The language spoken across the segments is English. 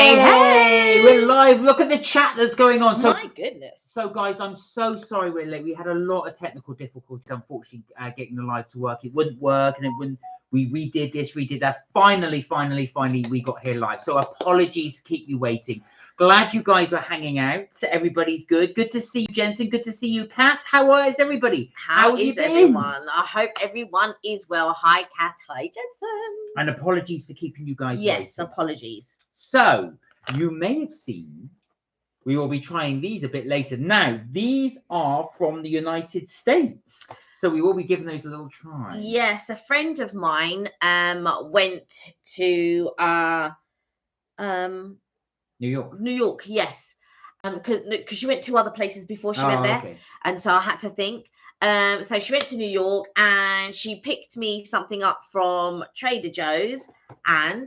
Hey, we're live. Look at the chat that's going on. My goodness. So, guys, I'm so sorry we're late. We had a lot of technical difficulties, unfortunately, getting the live to work. It wouldn't work, and it wouldn't. We redid this, redid that. Finally, we got here live. So, apologies, keep you waiting. Glad you guys were hanging out. Everybody's good. Good to see you, Jensen. Good to see you, Kath. How is everybody? How is everyone? I hope everyone is well. Hi, Kath. Hi, Jensen. And apologies for keeping you guys waiting. waiting. Apologies. So, you may have seen, we will be trying these a bit later. Now, these are from the United States. So we will be giving those a little try. Yes, a friend of mine went to New York, yes. Because she went to other places before she went there. Okay. And so I had to think. So she went to New York and she picked me something up from Trader Joe's, and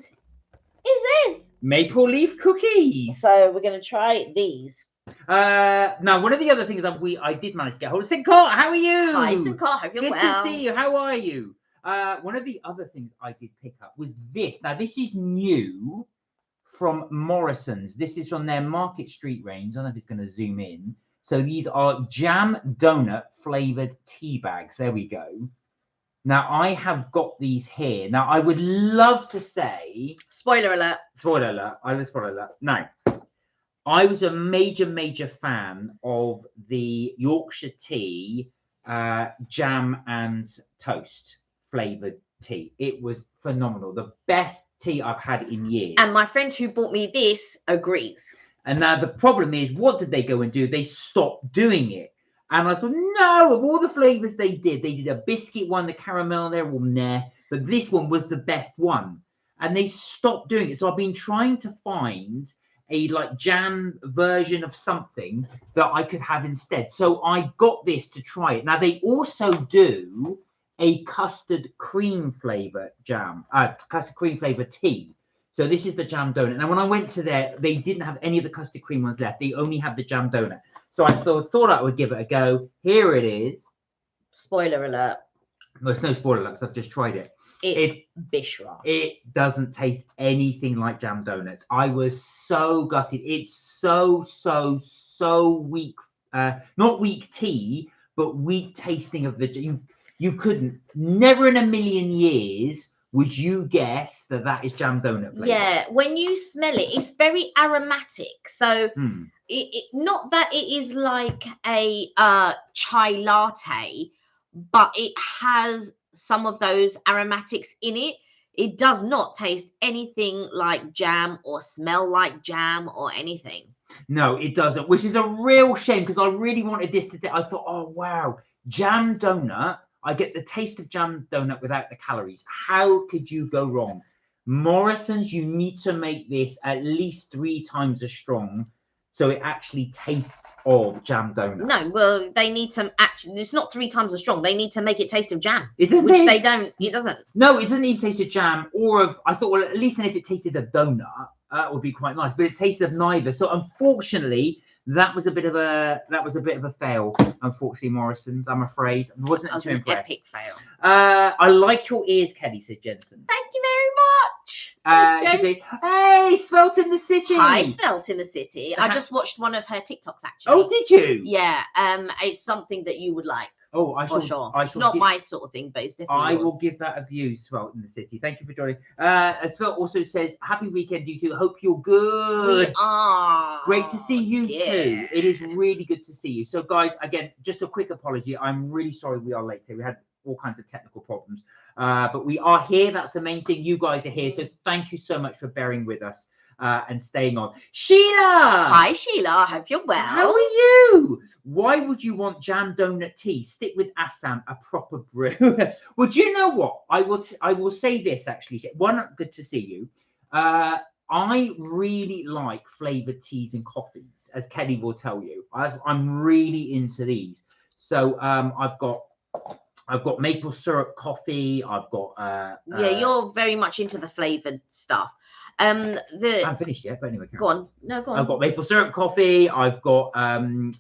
is this maple leaf cookies. So we're going to try these. Now, one of the other things I did manage to get hold of. Sinclair, how are you? Hi, Sinclair. Hope you're well. Good to see you. How are you? One of the other things I did pick up was this. Now, this is new from Morrison's. This is from their Market Street range. I don't know if it's going to zoom in. So these are jam donut flavored tea bags. There we go. Now, I have got these here. Now, I would love to say... Spoiler alert. Spoiler alert. I will spoiler alert. Now, I was a major fan of the Yorkshire tea jam and toast flavoured tea. It was phenomenal. The best tea I've had in years. And my friend who bought me this agrees. And now the problem is, what did they go and do? They stopped doing it. And I thought, no, of all the flavours they did a biscuit one, the caramel, they're all nah. But this one was the best one. And they stopped doing it. So I've been trying to find a like jam version of something that I could have instead. So I got this to try it. Now they also do a custard cream flavour jam, custard cream flavour tea. So this is the jam donut. Now, when I went to there, they didn't have any of the custard cream ones left. They only had the jam donut. So I thought I would give it a go. Here it is. Spoiler alert. Well, it's no spoiler alert because I've just tried it. It's Bishra. It doesn't taste anything like jam donuts. I was so gutted. It's so weak. Not weak tea, but weak tasting of the... You couldn't, never in a million years would you guess that is jam donut flavor. Yeah, when you smell it, it's very aromatic. So not that it is like a chai latte, but it has some of those aromatics in it. It does not taste anything like jam or smell like jam or anything. No, it doesn't, which is a real shame because I really wanted this to... I thought, oh, wow, jam donut. I get the taste of jam donut without the calories. How could you go wrong? Morrison's, you need to make this at least 3 times as strong so it actually tastes of jam donut. No, well, they need to actually... It's not 3 times as strong. They need to make it taste of jam. It doesn't. Which they don't. It doesn't. No, it doesn't even taste of jam or of... I thought, well, at least if it tasted of donut, that would be quite nice. But it tasted of neither. So unfortunately... That was a bit of a fail, unfortunately, Morrison's. I'm afraid. I wasn't too impressed. Epic fail. I like your ears, Kelly, said Jensen. Thank you very much. Hey, Svelte in the City. Hi, Svelte in the City. I just watched one of her TikToks actually. Oh, did you? Yeah. It's something that you would like. Oh, I shall. Sure. I shall. Not my sort of thing, but it's definitely I will give that a view, Svelte in the City. Thank you for joining. Svelte also says, "Happy weekend, you two. Hope you're good." We are. Great to see you too. It is really good to see you. So, guys, again, just a quick apology. I'm really sorry we are late today. We had all kinds of technical problems, but we are here. That's the main thing. You guys are here, so thank you so much for bearing with us. And staying on. Sheila! Hi, Sheila. I hope you're well. How are you? Why would you want jam donut tea? Stick with Assam, a proper brew. Well, do you know what? I will say this, actually. One, good to see you. I really like flavoured teas and coffees, as Kelly will tell you. I'm really into these. So I've got maple syrup coffee. I've got... yeah, you're very much into the flavoured stuff. I haven't finished yet, but anyway. Go on. No, go on. I've got maple syrup coffee. I've got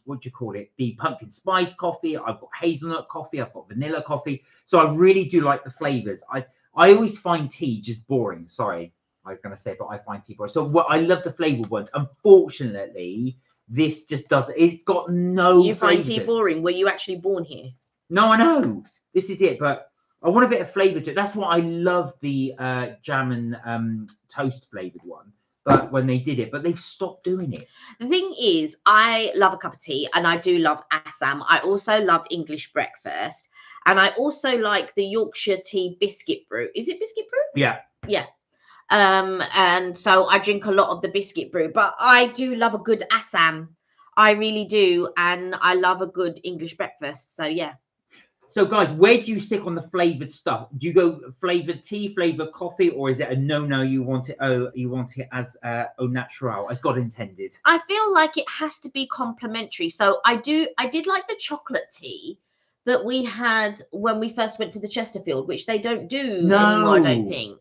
what do you call it? The pumpkin spice coffee. I've got hazelnut coffee. I've got vanilla coffee. So I really do like the flavors. I always find tea just boring. Sorry. I was going to say, but I find tea boring. So what I love the flavored ones. Unfortunately, this just doesn't. It's got no. You find tea flavour. boring? Were you actually born here? No, I know. This is it, but I want a bit of flavour to it. That's why I love the jam and toast flavoured one. But when they did it, but they've stopped doing it. The thing is, I love a cup of tea, and I do love Assam. I also love English breakfast, and I also like the Yorkshire tea biscuit brew. Is it biscuit brew? Yeah. Yeah. And so I drink a lot of the biscuit brew, but I do love a good Assam. I really do, and I love a good English breakfast. So yeah. So guys, where do you stick on the flavoured stuff? Do you go flavoured tea, flavoured coffee, or is it a no? You want it? Oh, you want it as au natural, as God intended. I feel like it has to be complementary. So I did like the chocolate tea that we had when we first went to the Chesterfield, which they don't do anymore, I don't think.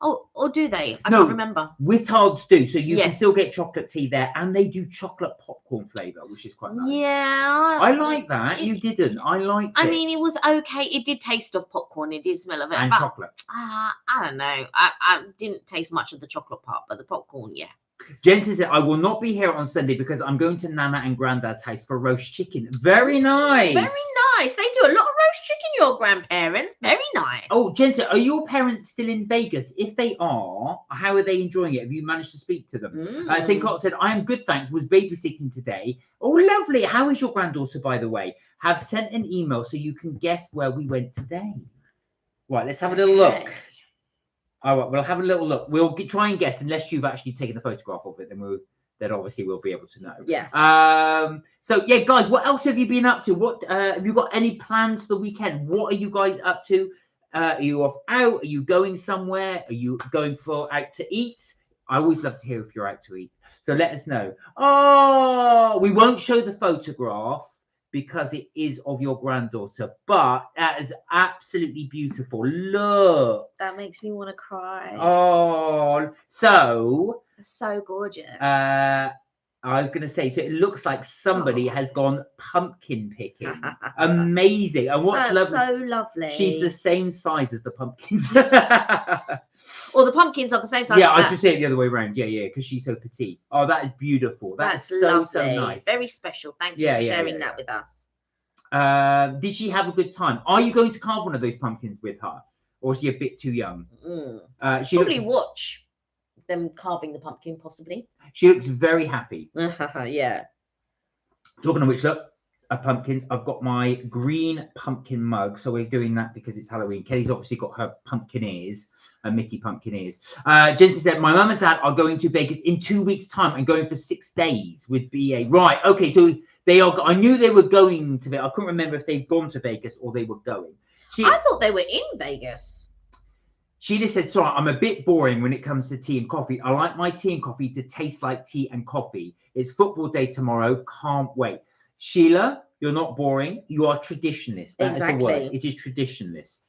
Oh, or do they? I can't remember. Whittards do, so you can Yes. still get chocolate tea there, and they do chocolate popcorn flavour, which is quite nice. Yeah. I like that. You didn't. I liked it. I mean, it was okay. It did taste of popcorn. It did smell of it. And but, chocolate. I don't know. I didn't taste much of the chocolate part, but the popcorn, yeah. Jensen said, I will not be here on Sunday because I'm going to Nana and Granddad's house for roast chicken. Very nice. Very nice. They do a lot of roast chicken, your grandparents. Very nice. Oh, Jensen, are your parents still in Vegas? If they are, how are they enjoying it? Have you managed to speak to them? St. Cotton said, I am good, thanks. Was babysitting today. Oh, lovely. How is your granddaughter, by the way? Have sent an email so you can guess where we went today. Right, let's have a little look. All right, we'll have a little look. We'll try and guess, unless you've actually taken a photograph of it, then obviously we'll be able to know. Yeah. So yeah, guys, what else have you been up to? What have you got any plans for the weekend? What are you guys up to? Are you off out? Are you going somewhere? Are you going out to eat? I always love to hear if you're out to eat. So let us know. Oh, we won't show the photograph because it is of your granddaughter, but that is absolutely beautiful. Look. That makes me want to cry. Oh, so gorgeous. I was going to say, so it looks like somebody has gone pumpkin picking. Amazing. And what's That's lovely? so lovely. She's the same size as the pumpkins. Or the pumpkins are the same size. Yeah, I should say it the other way around. Yeah, because she's so petite. Oh, that is beautiful. That's so nice. Very special. Thank you for sharing that with us. Did she have a good time? Are you going to carve one of those pumpkins with her? Or is she a bit too young? She probably watch them carving the pumpkin, possibly. She looks very happy. Yeah. Talking of which, look, pumpkins. I've got my green pumpkin mug, so we're doing that because it's Halloween. Kelly's obviously got her pumpkin ears, Mickey pumpkin ears. Jensen said, my mum and dad are going to Vegas in 2 weeks' time and going for 6 days with BA. Right, okay, so they are. I knew they were going to Vegas. I couldn't remember if they've gone to Vegas or they were going. I thought they were in Vegas. She just said, sorry, I'm a bit boring when it comes to tea and coffee. I like my tea and coffee to taste like tea and coffee. It's football day tomorrow. Can't wait. Sheila, you're not boring. You are traditionalist. That is the word. It is traditionalist.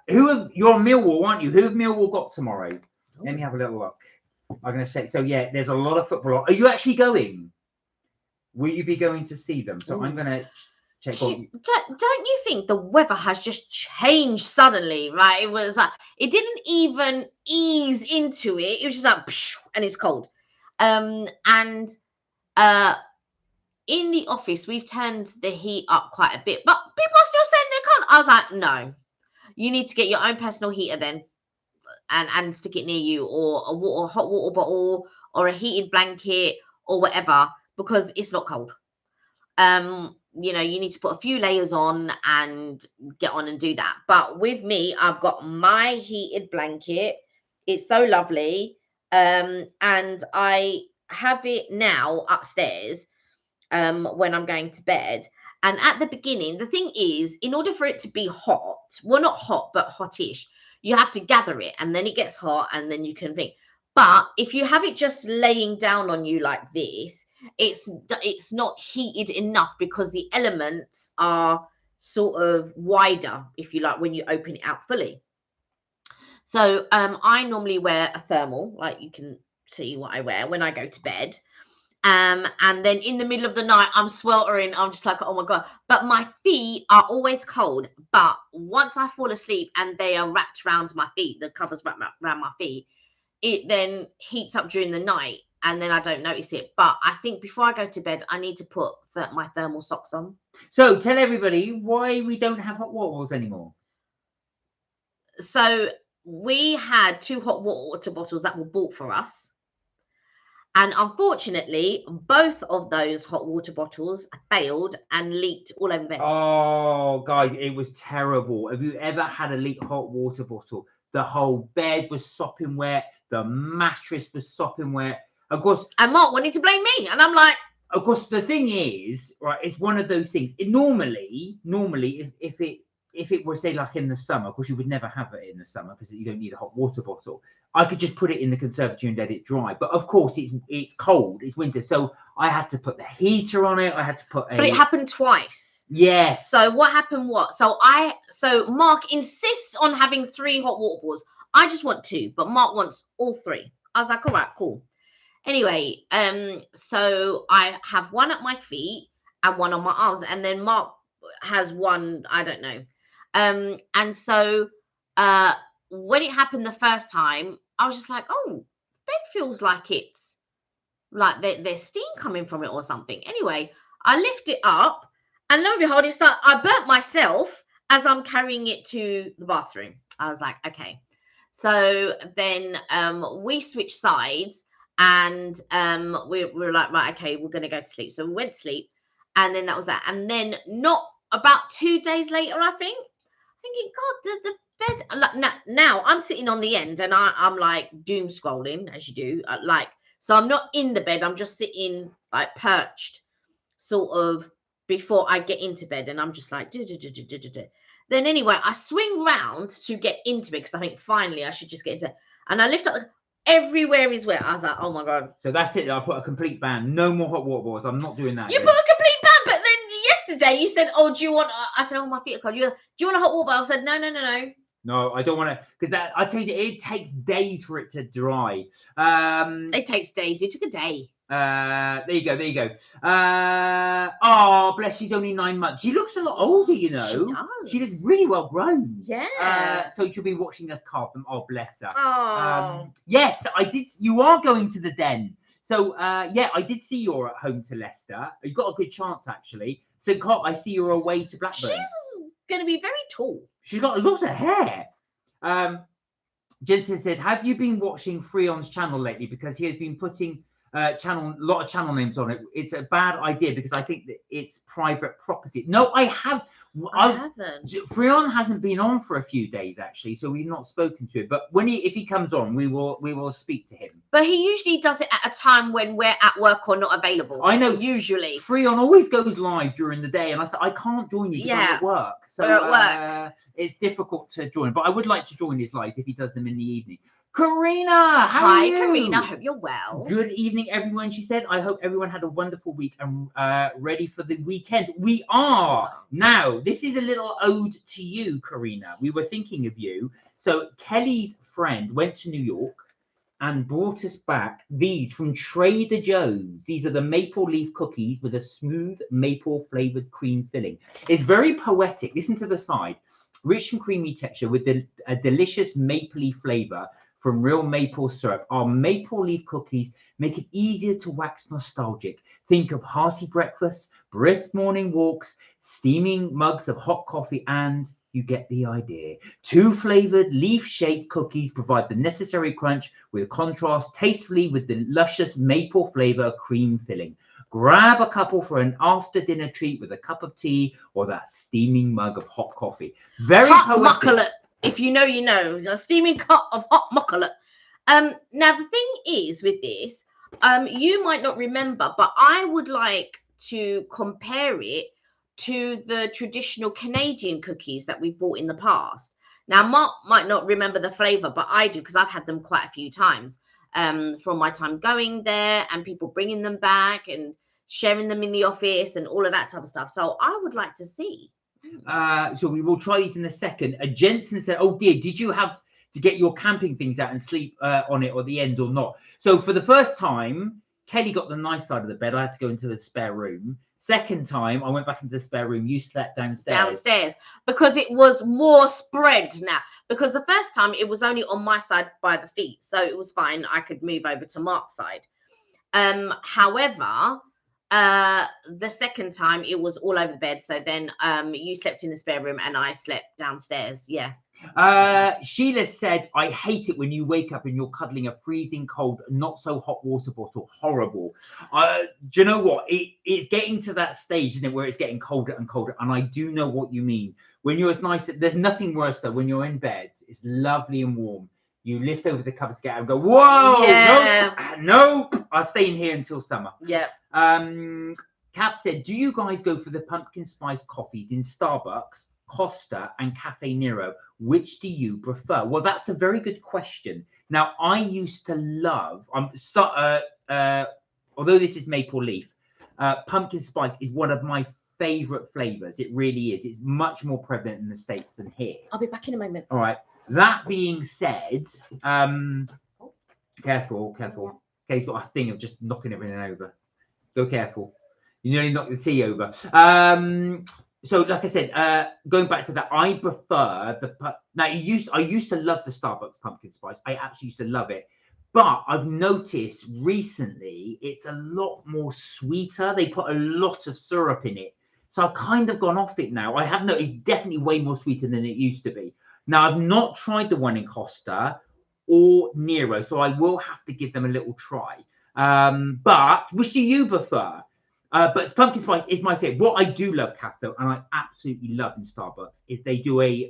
You're Millwall, aren't you? Who have Millwall got tomorrow? Let me have a little look. I'm going to say, so yeah, there's a lot of football. Are you actually going? Will you be going to see them? So I'm going to check on. Don't you think the weather has just changed suddenly, right? It was like, it didn't even ease into it. It was just like, and it's cold. In the office, we've turned the heat up quite a bit, but people are still saying they can't. I was like, no, you need to get your own personal heater then and stick it near you, or a hot water bottle, or a heated blanket, or whatever, because it's not cold. You need to put a few layers on and get on and do that. But with me, I've got my heated blanket. It's so lovely. And I have it now upstairs when I'm going to bed. And at the beginning, the thing is, in order for it to be hot, well, not hot, but hottish, you have to gather it, and then it gets hot, and then you can think. But if you have it just laying down on you like this, it's not heated enough because the elements are sort of wider, if you like, when you open it out fully. So I normally wear a thermal, like you can see what I wear when I go to bed. And then in the middle of the night, I'm sweltering. I'm just like, oh my God. But my feet are always cold. But once I fall asleep and they are wrapped around my feet, the covers wrapped around my feet, it then heats up during the night, and then I don't notice it. But I think before I go to bed, I need to put my thermal socks on. So tell everybody why we don't have hot water bottles anymore. So we had 2 hot water bottles that were bought for us. And unfortunately, both of those hot water bottles failed and leaked all over bed. Oh, guys, it was terrible. Have you ever had a leaked hot water bottle? The whole bed was sopping wet. The mattress was sopping wet. Of course. And Mark wanted to blame me. And I'm like. Of course, the thing is, right, it's one of those things. Normally, if it were, say, like in the summer, of course, you would never have it in the summer because you don't need a hot water bottle. I could just put it in the conservatory and let it dry. But of course, it's cold, it's winter, so I had to put the heater on it. I had to put But it happened twice. Yes. So what happened? So Mark insists on having 3 hot water bottles. I just want 2, but Mark wants all 3. I was like, all right, cool. Anyway, so I have one at my feet and one on my arms, and then Mark has one, I don't know. And so when it happened the first time, I was just like, oh, the bed feels like it's like there's steam coming from it or something. Anyway, I lift it up, and lo and behold, I burnt myself as I'm carrying it to the bathroom. I was like, okay. So then we switched sides. And we were like, right, okay, we're going to go to sleep. So we went to sleep, and then that was that. And then not about 2 days later, I think, thinking, God, the bed. Like, now I'm sitting on the end, and I'm like doom scrolling, as you do. So I'm not in the bed. I'm just sitting like perched, sort of before I get into bed, and I'm just like, Then anyway, I swing round to get into bed because I think finally I should just get into it. And I lift up. Everywhere is wet. I was like, oh my God. So that's it. I put a complete ban. No more hot water bottles. I'm not doing that. You put a complete ban, but then yesterday you said, oh, do you want, I said, oh, my feet are cold. Do you want a hot water bottle? I said, no. No, I don't want to, because I tell you, it takes days for it to dry. It takes days. It took a day. There you go. Oh, bless, she's only 9 months. She looks a lot older, you know. She does. She looks really well grown. Yeah. So she'll be watching us carve them. Oh, bless her. Oh. Yes, I did. You are going to the den. So, yeah, I did see you're at home to Leicester. You've got a good chance, actually. So, I see you're away to Blackburn. She's going to be very tall. She's got a lot of hair. Jensen said, have you been watching Fri-yay's channel lately? Because he has been putting a lot of channel names on it. It's a bad idea because I think that it's private property. No, I haven't. Fri-yay hasn't been on for a few days actually, so we've not spoken to him. But if he comes on, we will speak to him. But he usually does it at a time when we're at work or not available. I know. Usually, Fri-yay always goes live during the day, and I said I can't join you because I'm at work. So we're at work. It's difficult to join. But I would like to join his lives if he does them in the evening. Karina, how are you? Hi, Karina. I hope you're well. Good evening, everyone. She said, I hope everyone had a wonderful week and ready for the weekend. We are. Now, this is a little ode to you, Karina. We were thinking of you. So Kelly's friend went to New York and brought us back these from Trader Joe's. These are the maple leaf cookies with a smooth maple flavored cream filling. It's very poetic. Listen to the side. Rich and creamy texture with a delicious mapley flavor from real maple syrup. Our maple leaf cookies make it easier to wax nostalgic. Think of hearty breakfasts, brisk morning walks, steaming mugs of hot coffee, and you get the idea. 2 flavored leaf-shaped cookies provide the necessary crunch with contrast tastefully with the luscious maple flavor cream filling. Grab a couple for an after-dinner treat with a cup of tea or that steaming mug of hot coffee. Very poetic. If you know, you know. A steaming cup of hot chocolate. Now, the thing is with this, you might not remember, but I would like to compare it to the traditional Canadian cookies that we bought in the past. Now, Mark might not remember the flavour, but I do because I've had them quite a few times from my time going there and people bringing them back and sharing them in the office and all of that type of stuff. So I would like to see. So we will try these in a second. Jensen said, oh dear, did you have to get your camping things out and sleep on it at the end or not? So for the first time, Kelly got the nice side of the bed. I had to go into the spare room. Second time, I went back into the spare room. You slept downstairs. Because it was more spread now. because the first time it was only on my side by the feet, so it was fine. I could move over to Mark's side. However, the second time it was all over the bed. So then you slept in the spare room and I slept downstairs. Yeah. Sheila said, I hate it when you wake up and you're cuddling a freezing cold, not so hot water bottle. Horrible. Do you know what? It's getting to that stage, isn't it, where it's getting colder and colder. And I do know what you mean. When you're as nice, there's nothing worse though. When you're in bed, it's lovely and warm. You lift over the covers, get out and go, whoa, Yeah. nope, I'll stay in here until summer. Yeah. Kath said, do you guys go for the pumpkin spice coffees in Starbucks, Costa and Cafe Nero? Which do you prefer? Well, that's a very good question. Now, I used to love, although this is maple leaf, pumpkin spice is one of my favorite flavors. It really is. It's much more prevalent in the States than here. I'll be back in a moment. All right. That being said, careful. Kay's got a thing of just knocking everything over. Go careful. You nearly knocked the tea over. So, like I said, going back to that, I prefer I used to love the Starbucks pumpkin spice. I actually used to love it. But I've noticed recently it's a lot more sweeter. They put a lot of syrup in it. So I've kind of gone off it now. I have noticed it's definitely way more sweeter than it used to be. Now, I've not tried the one in Costa or Nero, so I will have to give them a little try. But which do you prefer? But pumpkin spice is my favorite. What I do love, Kath, though, and I absolutely love in Starbucks, is they do a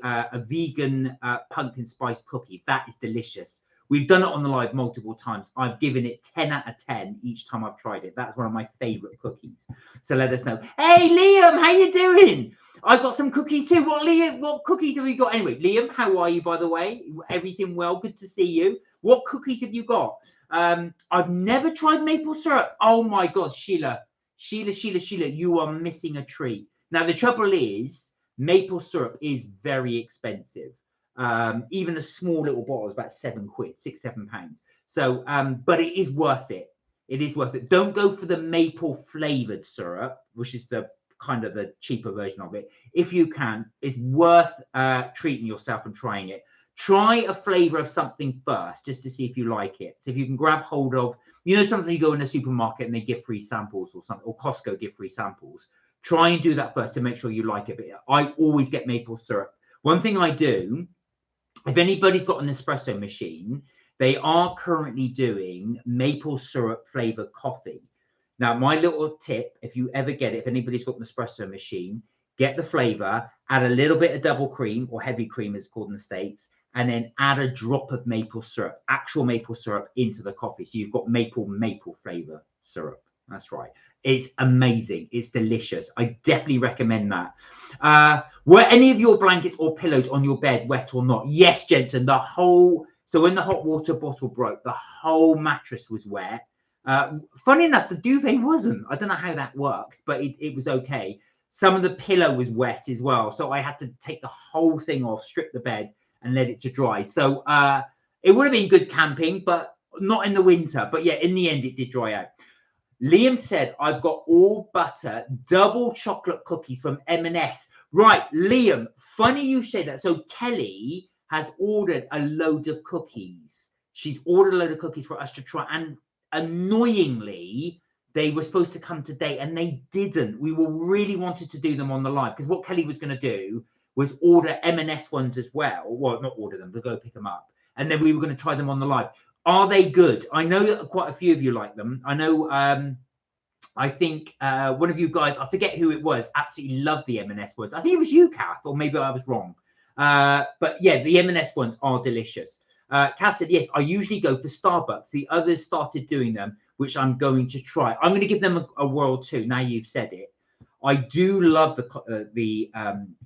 vegan pumpkin spice cookie. That is delicious. We've done it on the live multiple times. I've given it 10 out of 10 each time I've tried it. That's one of my favorite cookies. So let us know. Hey, Liam, how you doing? I've got some cookies too. What cookies have we got? Anyway, Liam, how are you, by the way? Everything well? Good to see you. What cookies have you got? I've never tried maple syrup. Oh, my God, Sheila, you are missing a treat. Now, the trouble is maple syrup is very expensive. Even a small little bottle is about £7, £6-7. So, but it is worth it. It is worth it. Don't go for the maple flavored syrup, which is the kind of the cheaper version of it. If you can, it's worth treating yourself and trying it. Try a flavor of something first, just to see if you like it. So if you can grab hold of, sometimes you go in a supermarket and they give free samples or something, or Costco give free samples. Try and do that first to make sure you like it. But I always get maple syrup. One thing I do, if anybody's got an espresso machine, they are currently doing maple syrup flavored coffee. Now, my little tip, if you ever get it, if anybody's got an espresso machine, get the flavor, add a little bit of double cream or heavy cream as it's called in the States, and then add a drop of maple syrup, actual maple syrup into the coffee. So you've got maple flavor syrup. That's right. It's amazing. It's delicious. I definitely recommend that. Were any of your blankets or pillows on your bed wet or not? Yes, Jensen. So when the hot water bottle broke, the whole mattress was wet. Funny enough, the duvet wasn't. I don't know how that worked, but it was okay. Some of the pillow was wet as well. So I had to take the whole thing off, strip the bed, and let it to dry. So it would have been good camping, but not in the winter. But yeah, in the end, it did dry out. Liam said, I've got all butter, double chocolate cookies from M&S. Right, Liam, funny you say that. So Kelly has ordered a load of cookies. She's ordered a load of cookies for us to try. And annoyingly, they were supposed to come today and they didn't. We were really wanted to do them on the live because what Kelly was going to do was order M&S ones as well. Well, not order them, but go pick them up. And then we were going to try them on the live. Are they good? I know that quite a few of you like them. I know, I think one of you guys, I forget who it was, absolutely loved the M&S ones. I think it was you, Kath, or maybe I was wrong. But yeah, the M&S ones are delicious. Kath said, yes, I usually go for Starbucks. The others started doing them, which I'm going to try. I'm going to give them a whirl too, now you've said it. I do love the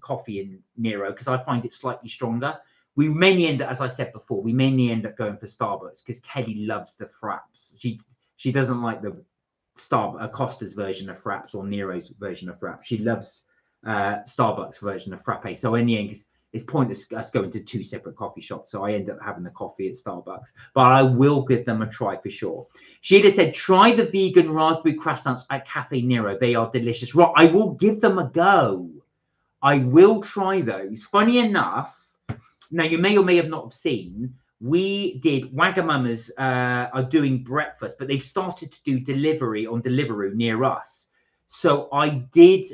coffee in Nero because I find it slightly stronger. We mainly end up, as I said before, we mainly end up going for Starbucks because Kelly loves the fraps. She doesn't like the Costa's version of fraps or Nero's version of fraps. She loves Starbucks version of frappe. So in the end, it's pointless us going to two separate coffee shops. So I end up having the coffee at Starbucks. But I will give them a try for sure. Sheila said, try the vegan raspberry croissants at Cafe Nero. They are delicious. Right, I will give them a go. I will try those. Funny enough, Now, you may or may have not have seen, we did, Wagamama's are doing breakfast, but they've started to do delivery on Deliveroo near us. So I did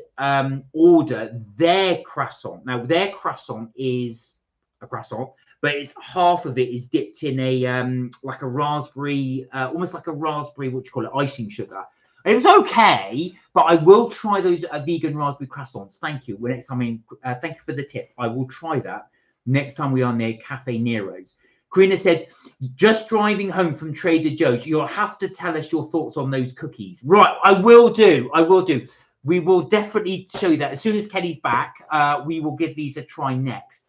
order their croissant. Now, their croissant is a croissant, but it's half of it is dipped in a like a raspberry, almost like a raspberry, what do you call it, icing sugar. It was okay, but I will try those vegan raspberry croissants. Thank you. Next time, thank you for the tip. I will try that next time we are near Cafe Nero's. Karina said, just driving home from Trader Joe's, you'll have to tell us your thoughts on those cookies. Right, I will do. I will do. We will definitely show you that. As soon as Kelly's back, we will give these a try next.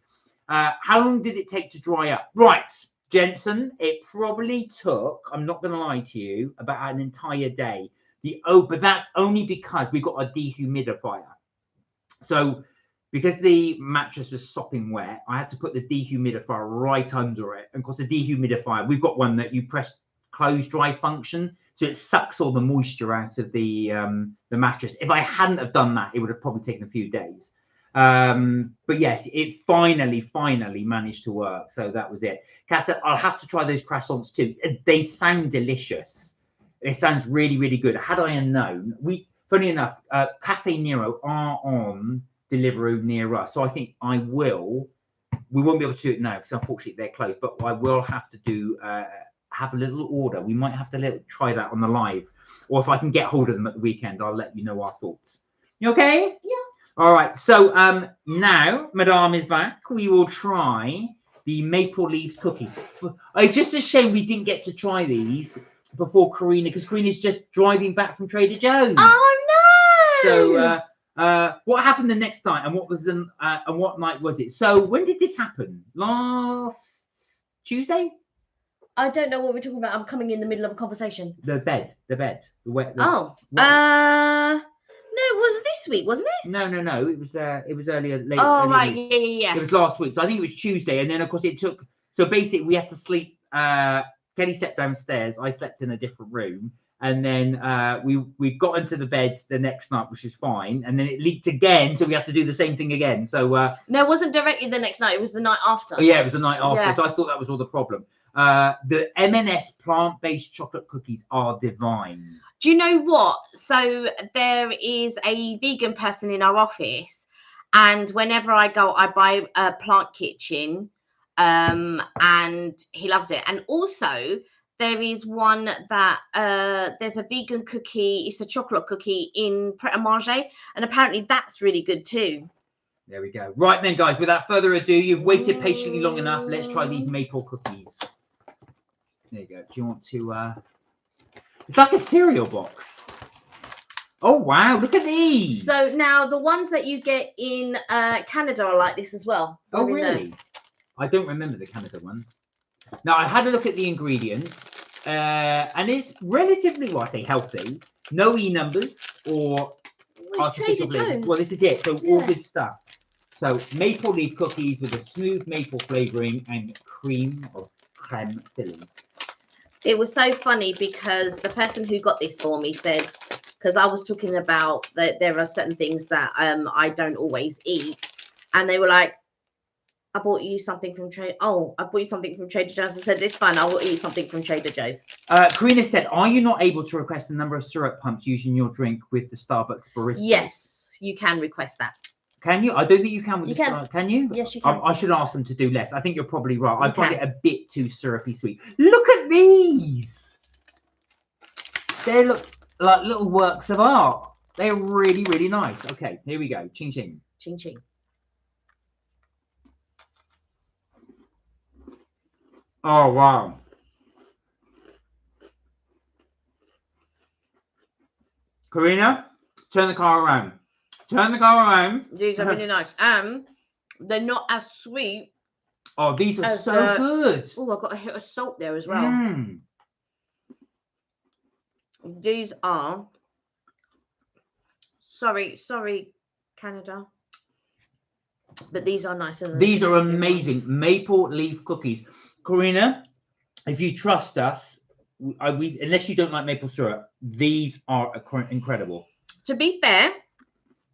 How long did it take to dry up? Right, Jensen, it probably took, I'm not going to lie to you, about an entire day. But that's only because we've got a dehumidifier. So because the mattress was sopping wet, I had to put the dehumidifier right under it. And of course, the dehumidifier, we've got one that you press close dry function. So it sucks all the moisture out of the mattress. If I hadn't have done that, it would have probably taken a few days. But yes, it finally managed to work. So that was it. Kat said, I'll have to try those croissants too. They sound delicious. It sounds really, really good. Had I known, funny enough, Cafe Nero are on Deliveroo near us. So I think we won't be able to do it now because unfortunately they're closed, but I will have to do, have a little order. We might have to try that on the live, or if I can get hold of them at the weekend, I'll let you know our thoughts. You okay? Yeah. All right. So now Madame is back. We will try the maple leaf cookie. It's just a shame we didn't get to try these before Karina, because Karina's just driving back from Trader Joe's. Oh no! So what happened the next night, and what night was it? So when did this happen? Last Tuesday? I don't know what we're talking about. I'm coming in the middle of a conversation. The bed. No, it was this week, wasn't it? No. It was earlier. Oh, earlier right. week. Yeah. It was last week. So I think it was Tuesday, and then of course it took. So basically, we had to sleep. Kelly slept downstairs. I slept in a different room, and then we got into the bed the next night, which is fine. And then it leaked again, so we had to do the same thing again. So no, it wasn't directly the next night. It was the night after. Oh yeah, it was the night after. Yeah. So I thought that was all the problem. The M&S plant-based chocolate cookies are divine. Do you know what? So there is a vegan person in our office, and whenever I go, I buy a Plant Kitchen. And he loves it. And also there is one that there's a vegan cookie, it's a chocolate cookie in Pret a Manger, and apparently that's really good too. There we go. Right then, guys, without further ado, you've waited patiently long enough. Let's try these maple cookies. There you go. Do you want to it's like a cereal box. Oh wow, look at these. So now the ones that you get in Canada are like this as well. Oh really? I don't remember the Canada ones. Now, I had a look at the ingredients, and it's relatively, well, I say healthy. No E numbers or Trader Joe's. Well, this is it. So all good stuff. So maple leaf cookies with a smooth maple flavouring and creme filling. It was so funny because the person who got this for me said, because I was talking about that there are certain things that I don't always eat, and they were like, I bought you something from Trader. Oh, I bought you something from Trader Joe's. I said, it's fine. I will eat something from Trader Joe's. Karina said, are you not able to request the number of syrup pumps using your drink with the Starbucks barista? Yes, you can request that. Can you? I don't think you can with Can you? Yes, you can. I should ask them to do less. I think you're probably right. I find it a bit too syrupy sweet. Look at these. They look like little works of art. They're really, really nice. Okay, here we go. Ching ching. Ching ching. Oh, wow. Karina, turn the car around. Turn the car around. These are really nice. They're not as sweet. Oh, these are so good. Oh, I've got a hit of salt there as well. Mm. These are... Sorry, Canada. But these are nice. These are amazing. Maple leaf cookies. Karina, if you trust us, unless you don't like maple syrup, these are incredible. To be fair,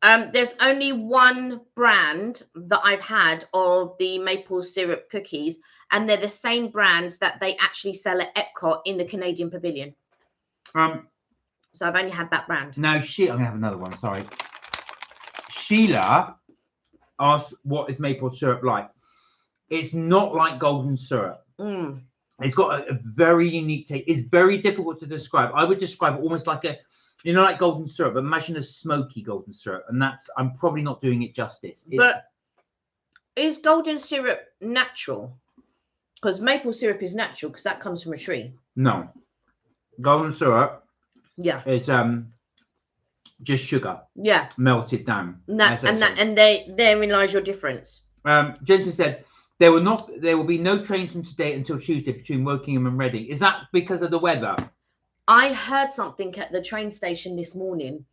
There's only one brand that I've had of the maple syrup cookies, and they're the same brands that they actually sell at Epcot in the Canadian Pavilion. So I've only had that brand. Now, I'm going to have another one, sorry. Sheila asked, what is maple syrup like? It's not like golden syrup. It's got a very unique taste. It's very difficult to describe. I would describe it almost like like golden syrup. Imagine a smoky golden syrup. And I'm probably not doing it justice. But is golden syrup natural? Because maple syrup is natural because that comes from a tree. No. Golden syrup. Yeah. It's just sugar. Yeah. Melted down. And therein lies your difference. Jensen said there will be no trains from today until Tuesday between Wokingham and Reading. Is that because of the weather? I heard something at the train station this morning,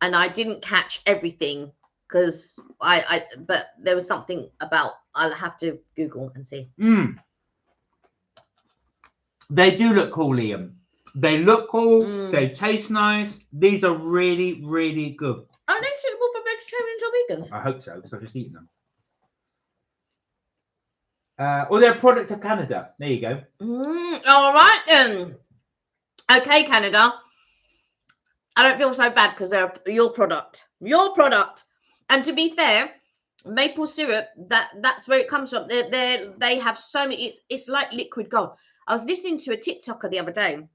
and I didn't catch everything because but there was something about. I'll have to Google and see. They do look cool, Liam. They look cool. They taste nice. These are really, really good. Are they suitable for vegetarians or vegans? I hope so, because I've just eaten them. Or they're a product of Canada. There you go. All right then. Okay, Canada. I don't feel so bad because they're your product. Your product. And to be fair, maple syrup, that's where it comes from. They have so many. It's like liquid gold. I was listening to a TikToker the other day.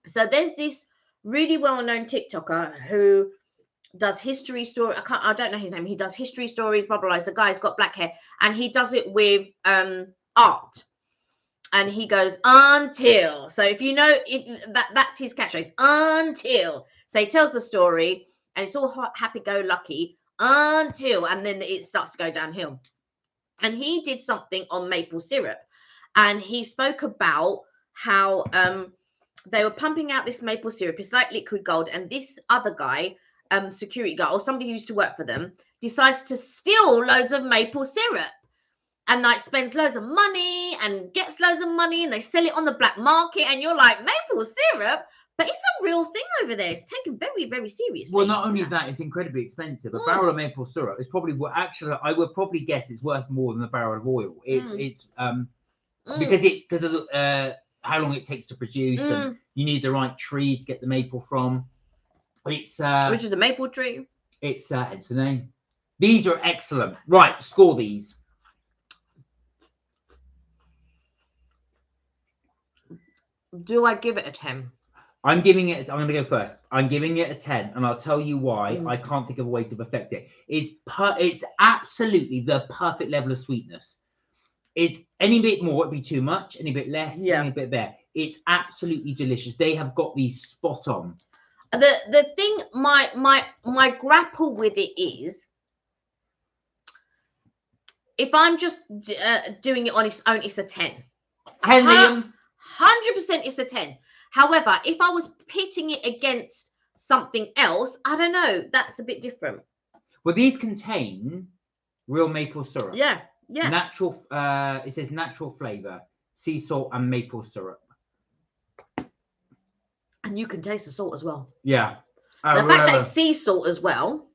So there's this really well-known TikToker who does history story. I don't know his name. He does history stories, blah blah blah. The guy's got black hair, and he does it with art. And he goes until. So if you know, if that's his catchphrase, until. So he tells the story, and it's all happy-go-lucky until, and then it starts to go downhill. And he did something on maple syrup, and he spoke about how they were pumping out this maple syrup. It's like liquid gold, and this other guy, security guard or somebody who used to work for them, decides to steal loads of maple syrup, and like spends loads of money and gets loads of money, and they sell it on the black market, and you're like, maple syrup? But it's a real thing over there. It's taken very, very seriously. Well, not only that, it's incredibly expensive. A barrel of maple syrup is probably I would probably guess it's worth more than a barrel of oil. It's because of how long it takes to produce, and you need the right tree to get the maple from. It's which is a maple tree. It's hence the name. These are excellent. Right, score these. Do I give it a 10? I'm going to go first. I'm giving it a 10, and I'll tell you why. I can't think of a way to perfect it. It's absolutely the perfect level of sweetness. It's any bit more, it'd be too much. Any bit less, any bit there. It's absolutely delicious. They have got these spot on. The thing, my grapple with it is, if I'm just doing it on its own, it's a 10. 10, Liam. 100% it's a 10. However, if I was pitting it against something else, I don't know. That's a bit different. Well, these contain real maple syrup. Yeah. Natural. It says natural flavor, sea salt, and maple syrup. And you can taste the salt as well. Yeah. The fact that it's sea salt as well.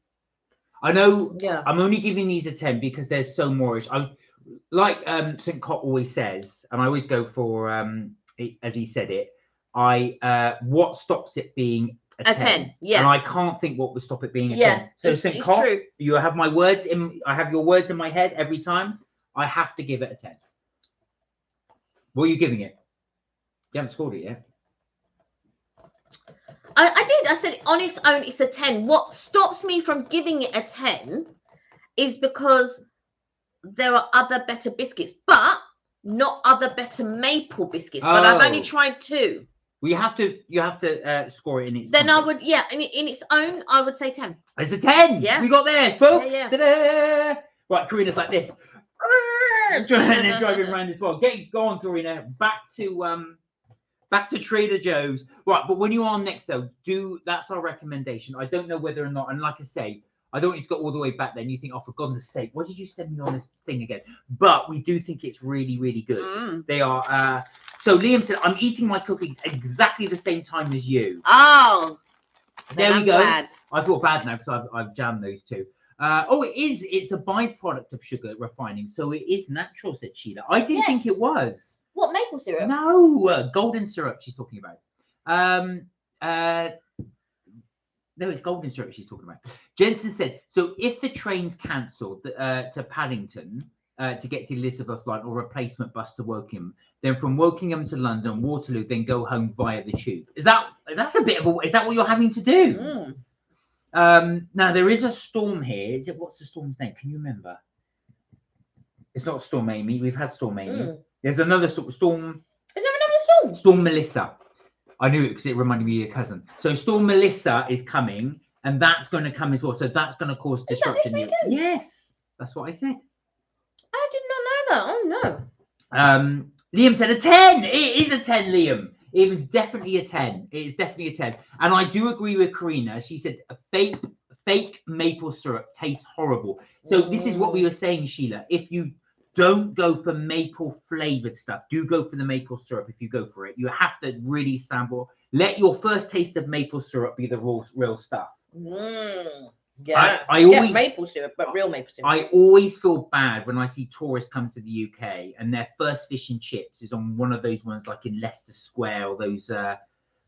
I know. Yeah. I'm only giving these a 10 because they're so moreish. Like St. Cott always says, and I always go for as he said it. What stops it being a 10? Yeah. And I can't think what would stop it being a 10. So St. Cott, you have my words I have your words in my head every time. I have to give it a 10. What are you giving it? You haven't scored it yet. I did. I said on its own, it's a 10. What stops me from giving it a 10 is because there are other better biscuits, but not other better maple biscuits. But I've only tried 2. Well, you have to score it in its. Then context. I would, in its own, I would say 10. It's a 10. Yeah, we got there, folks. Yeah. Right, Karina's like this, driving around as well. Go on, Karina. Back to Trader Joe's. Right, but when you are next, though, that's our recommendation. I don't know whether or not, and like I say, I don't want you to go all the way back then. You think, oh, for goodness sake, what did you send me on this thing again? But we do think it's really, really good. They are. So Liam said, I'm eating my cookies exactly the same time as you. Oh. There we I'm go. glad. I feel bad now because I've jammed those two. Oh, it is. It's a byproduct of sugar refining, so it is natural, said Sheila. I didn't think Yes. it was. What, maple syrup? No, golden syrup she's talking about. No, it's golden syrup she's talking about. Jensen said, so if the train's cancelled to Paddington to get to Elizabeth line or replacement bus to Wokingham, then from Wokingham to London, Waterloo, then go home via the tube. Is that what you're having to do? Now there is a storm here. What's the storm's name? Can you remember? It's not Storm Amy. We've had Storm Amy. There's another storm. Is there another storm? Storm Melissa. I knew it because it reminded me of your cousin. So Storm Melissa is coming, and that's going to come as well. So that's going to cause disruption. Is that this weekend? Yes, that's what I said. I did not know that. Oh no. Liam said a 10. It is a 10, Liam. It was definitely a 10. It is definitely a 10. And I do agree with Karina. She said a fake maple syrup tastes horrible. So this is what we were saying, Sheila. If you don't go for maple flavored stuff, do go for the maple syrup. If you go for it, you have to really sample. Let your first taste of maple syrup be the real stuff. Yeah, I always maple syrup, but real maple syrup. I always feel bad when I see tourists come to the UK and their first fish and chips is on one of those ones like in Leicester Square or those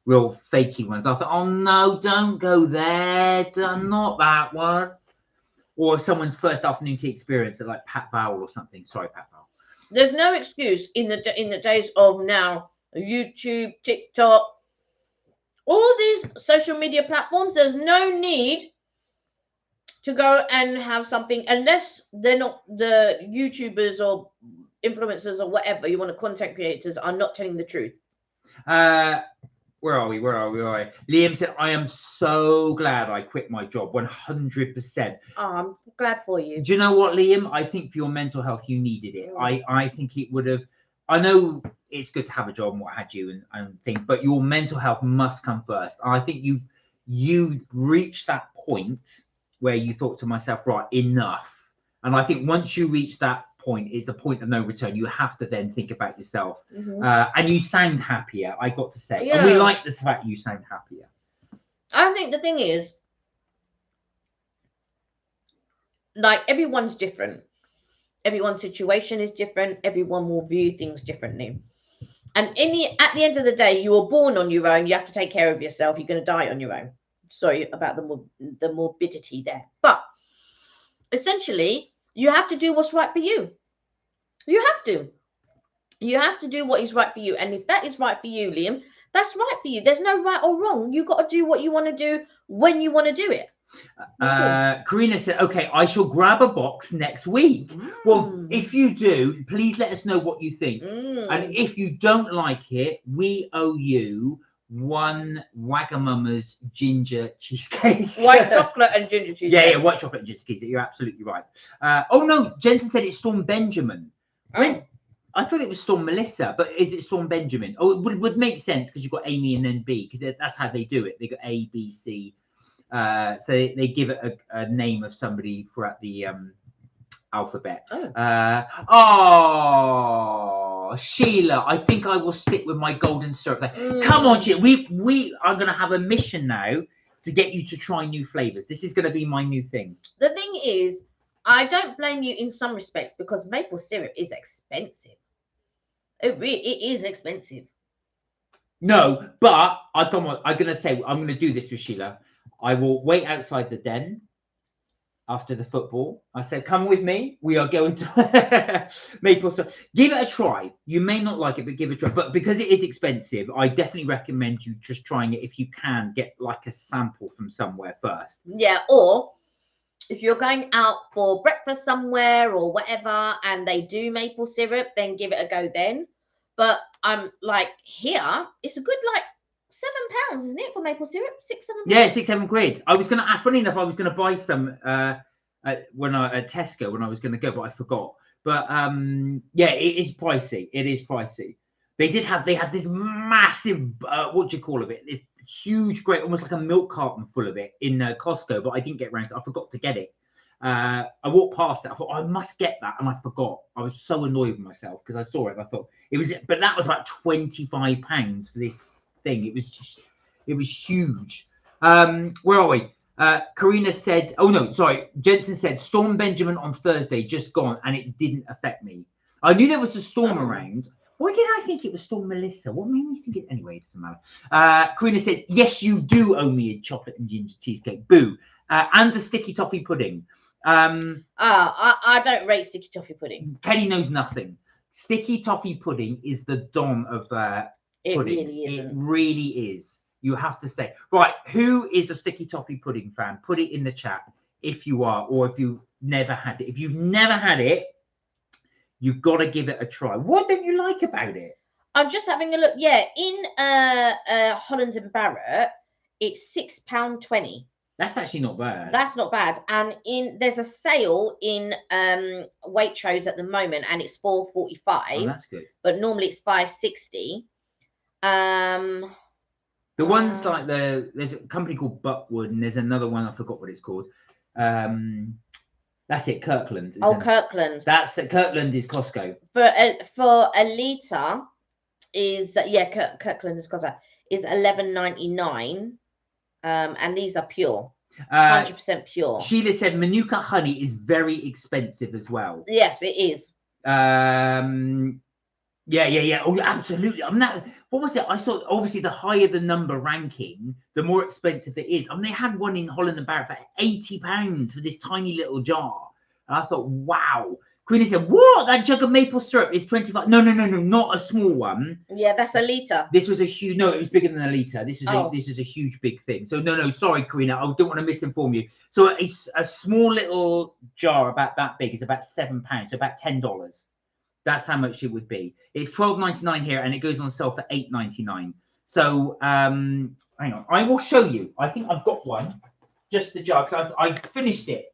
real fakey ones. I thought, oh no, don't go there, not that one. Or someone's first afternoon tea experience at like Pat Bowell or something. Sorry, Pat Bowell. There's no excuse in the days of now, YouTube, TikTok, all these social media platforms. There's no need to go and have something unless they're not the YouTubers or influencers or whatever you want to content creators are not telling the truth. Where are we? Liam said, I am so glad I quit my job. 100%. Oh, I'm glad for you. Do you know what, Liam? I think for your mental health, you needed it. I think it would have. I know it's good to have a job and what have you and think, but your mental health must come first. I think you reached that point where you thought to myself, right, enough. And I think once you reach that point, it's the point of no return. You have to then think about yourself. And you sound happier, I got to say. Yeah. And we like the fact you sound happier. I think the thing is, like, everyone's different. Everyone's situation is different. Everyone will view things differently. And at the end of the day, you were born on your own. You have to take care of yourself. You're going to die on your own. Sorry about the morbidity there. But essentially, you have to do what's right for you. You have to. You have to do what is right for you. And if that is right for you, Liam, that's right for you. There's no right or wrong. You've got to do what you want to do when you want to do it. Karina said, okay, I shall grab a box next week. Well, if you do, please let us know what you think. And if you don't like it, we owe you one Wagamama's ginger cheesecake. White chocolate and ginger cheesecake. Yeah, white chocolate and ginger cheesecake. You're absolutely right. Oh no, Jensen said it's Storm Benjamin. I thought it was Storm Melissa, but is it Storm Benjamin? Oh, it would make sense because you've got Amy and then B, because that's how they do it. They got A, B, C. So they give it a name of somebody throughout the alphabet. Sheila, I think I will stick with my golden syrup. Come on, Sheila. We are going to have a mission now to get you to try new flavors. This is going to be my new thing. The thing is, I don't blame you in some respects because maple syrup is expensive. It is expensive. No, but I'm going to do this with Sheila. I will wait outside the den after the football. I said, come with me. We are going to maple syrup. Give it a try. You may not like it, but give it a try. But because it is expensive, I definitely recommend you just trying it. If you can, get like a sample from somewhere first. Yeah, or if you're going out for breakfast somewhere or whatever and they do maple syrup, then give it a go then. But like here, it's a good like £7, isn't it, for maple syrup? 6, 7 Yeah, 6, 7 quid. I was gonna, funny enough, I was gonna buy some at Tesco when I was gonna go, but I forgot. But yeah, it is pricey. It is pricey. They had this massive what do you call it? This huge, great, almost like a milk carton full of it in Costco, but I didn't get around to it. I forgot to get it. I walked past it. I thought I must get that, and I forgot. I was so annoyed with myself because I saw it. And I thought it was, but that was about £25 for this thing. It was huge. Where are we? Karina said, oh no, sorry. Jensen said, Storm Benjamin on Thursday, just gone, and it didn't affect me. I knew there was a storm around. Why did I think it was Storm Melissa? What made me think it? Anyway, it doesn't matter. Karina said, yes, you do owe me a chocolate and ginger cheesecake. Boo. And a sticky toffee pudding. I don't rate sticky toffee pudding. Kenny knows nothing. Sticky toffee pudding is the don of It puddings. really isn't. It really is. You have to say. Right, who is a sticky toffee pudding fan? Put it in the chat if you are, or if you've never had it. If you've never had it, you've got to give it a try. What don't you like about it? I'm just having a look. Yeah, in Holland and Barrett, it's £6.20. That's actually not bad. That's not bad. And there's a sale in Waitrose at the moment, and it's £4.45. Oh, that's good. But normally it's £5.60. The ones like there's a company called Buckwood, and there's another one, I forgot what it's called. That's it, Kirkland. Kirkland. That's Kirkland is Costco. For a litre is Kirkland is Costco is £11.99. And these are pure, 100% pure. Sheila said Manuka honey is very expensive as well. Yes, it is. Yeah. Oh, absolutely. I'm not. What was it? I saw. Obviously, the higher the number ranking, the more expensive it is. I mean, they had one in Holland and Barrett for £80 for this tiny little jar, and I thought, wow. Queenie said, "What? That jug of maple syrup is 25." No, not a small one. Yeah, that's a litre. This was a huge. No, it was bigger than a litre. This is a huge, big thing. So no, sorry, Karina, I don't want to misinform you. So it's a small little jar about that big. It's about £7, so about $10. That's how much it would be. It's £12.99 here, and it goes on sale for £8.99. So hang on, I will show you. I think I've got one, just the jar, because I finished it.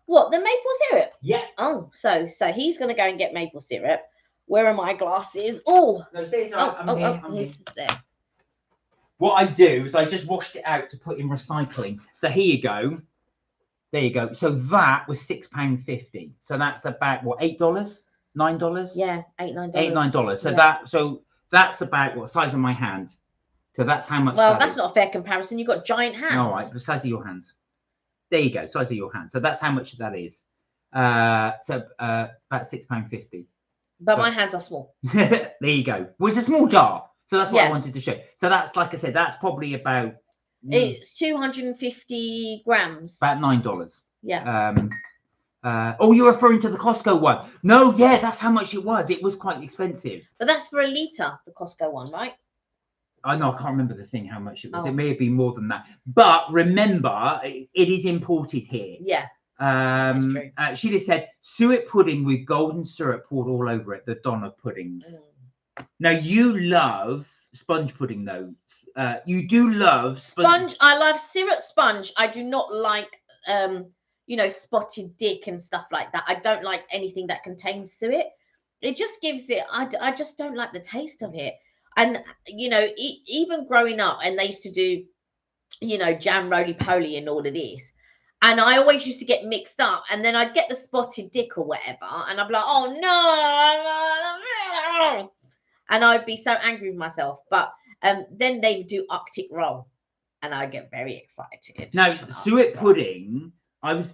What, the maple syrup? Yeah. Oh, so he's gonna go and get maple syrup. Where are my glasses? Oh, no, say it's all right. I'm here. There. What I do is I just washed it out to put in recycling. So here you go. There you go. So that was £6.50. So that's about what, $8, $9? Yeah, $8, $9. $8, $9. So that's about what size of my hand. So that's how much. Well, that's not a fair comparison. You've got giant hands. All right, the size of your hands. There you go, size of your hand. So that's how much that is. So about £6.50. But my hands are small. There you go. Well, it's a small jar. So that's what Yeah. I wanted to show. So that's, like I said, that's probably about... It's 250 grams. About $9. Yeah. Oh, you're referring to the Costco one. No, yeah, that's how much it was. It was quite expensive. But that's for a litre, the Costco one, right? I know, I can't remember the thing, how much it was. Oh. It may have been more than that. But remember, it is imported here. Yeah. That's true. She just said, suet pudding with golden syrup poured all over it, the Donna puddings. Now, you love sponge pudding, though. You do love sponge. I love syrup sponge. I do not like, spotted dick and stuff like that. I don't like anything that contains suet. It just gives it, I just don't like the taste of it. And, even growing up, and they used to do, jam roly-poly and all of this. And I always used to get mixed up. And then I'd get the spotted dick or whatever. And I'd be like, oh, no. And I'd be so angry with myself. But then they would do Arctic roll. And I get very excited. Now, suet pudding,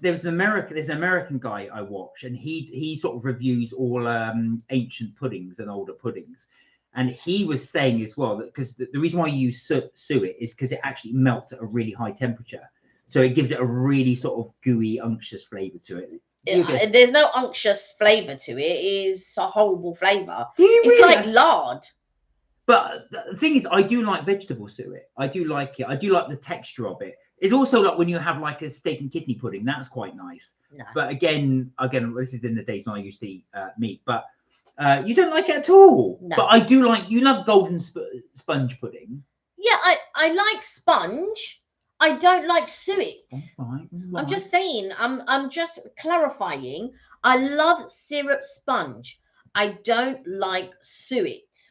there's an American guy I watch. And he sort of reviews all ancient puddings and older puddings. And he was saying as well that because the reason why you use suet is because it actually melts at a really high temperature. So it gives it a really sort of gooey, unctuous flavour to it. There's no unctuous flavour to it. It is a horrible flavour. It's really? Like lard. But the thing is, I do like vegetable suet. I do like it. I do like the texture of it. It's also like when you have like a steak and kidney pudding. That's quite nice. No. But again, this is in the days when I used to eat meat. But you don't like it at all. No. But I do like, you love golden sponge pudding. Yeah, I like sponge. I don't like suet. Right. I'm just saying, I'm just clarifying. I love syrup sponge. I don't like suet.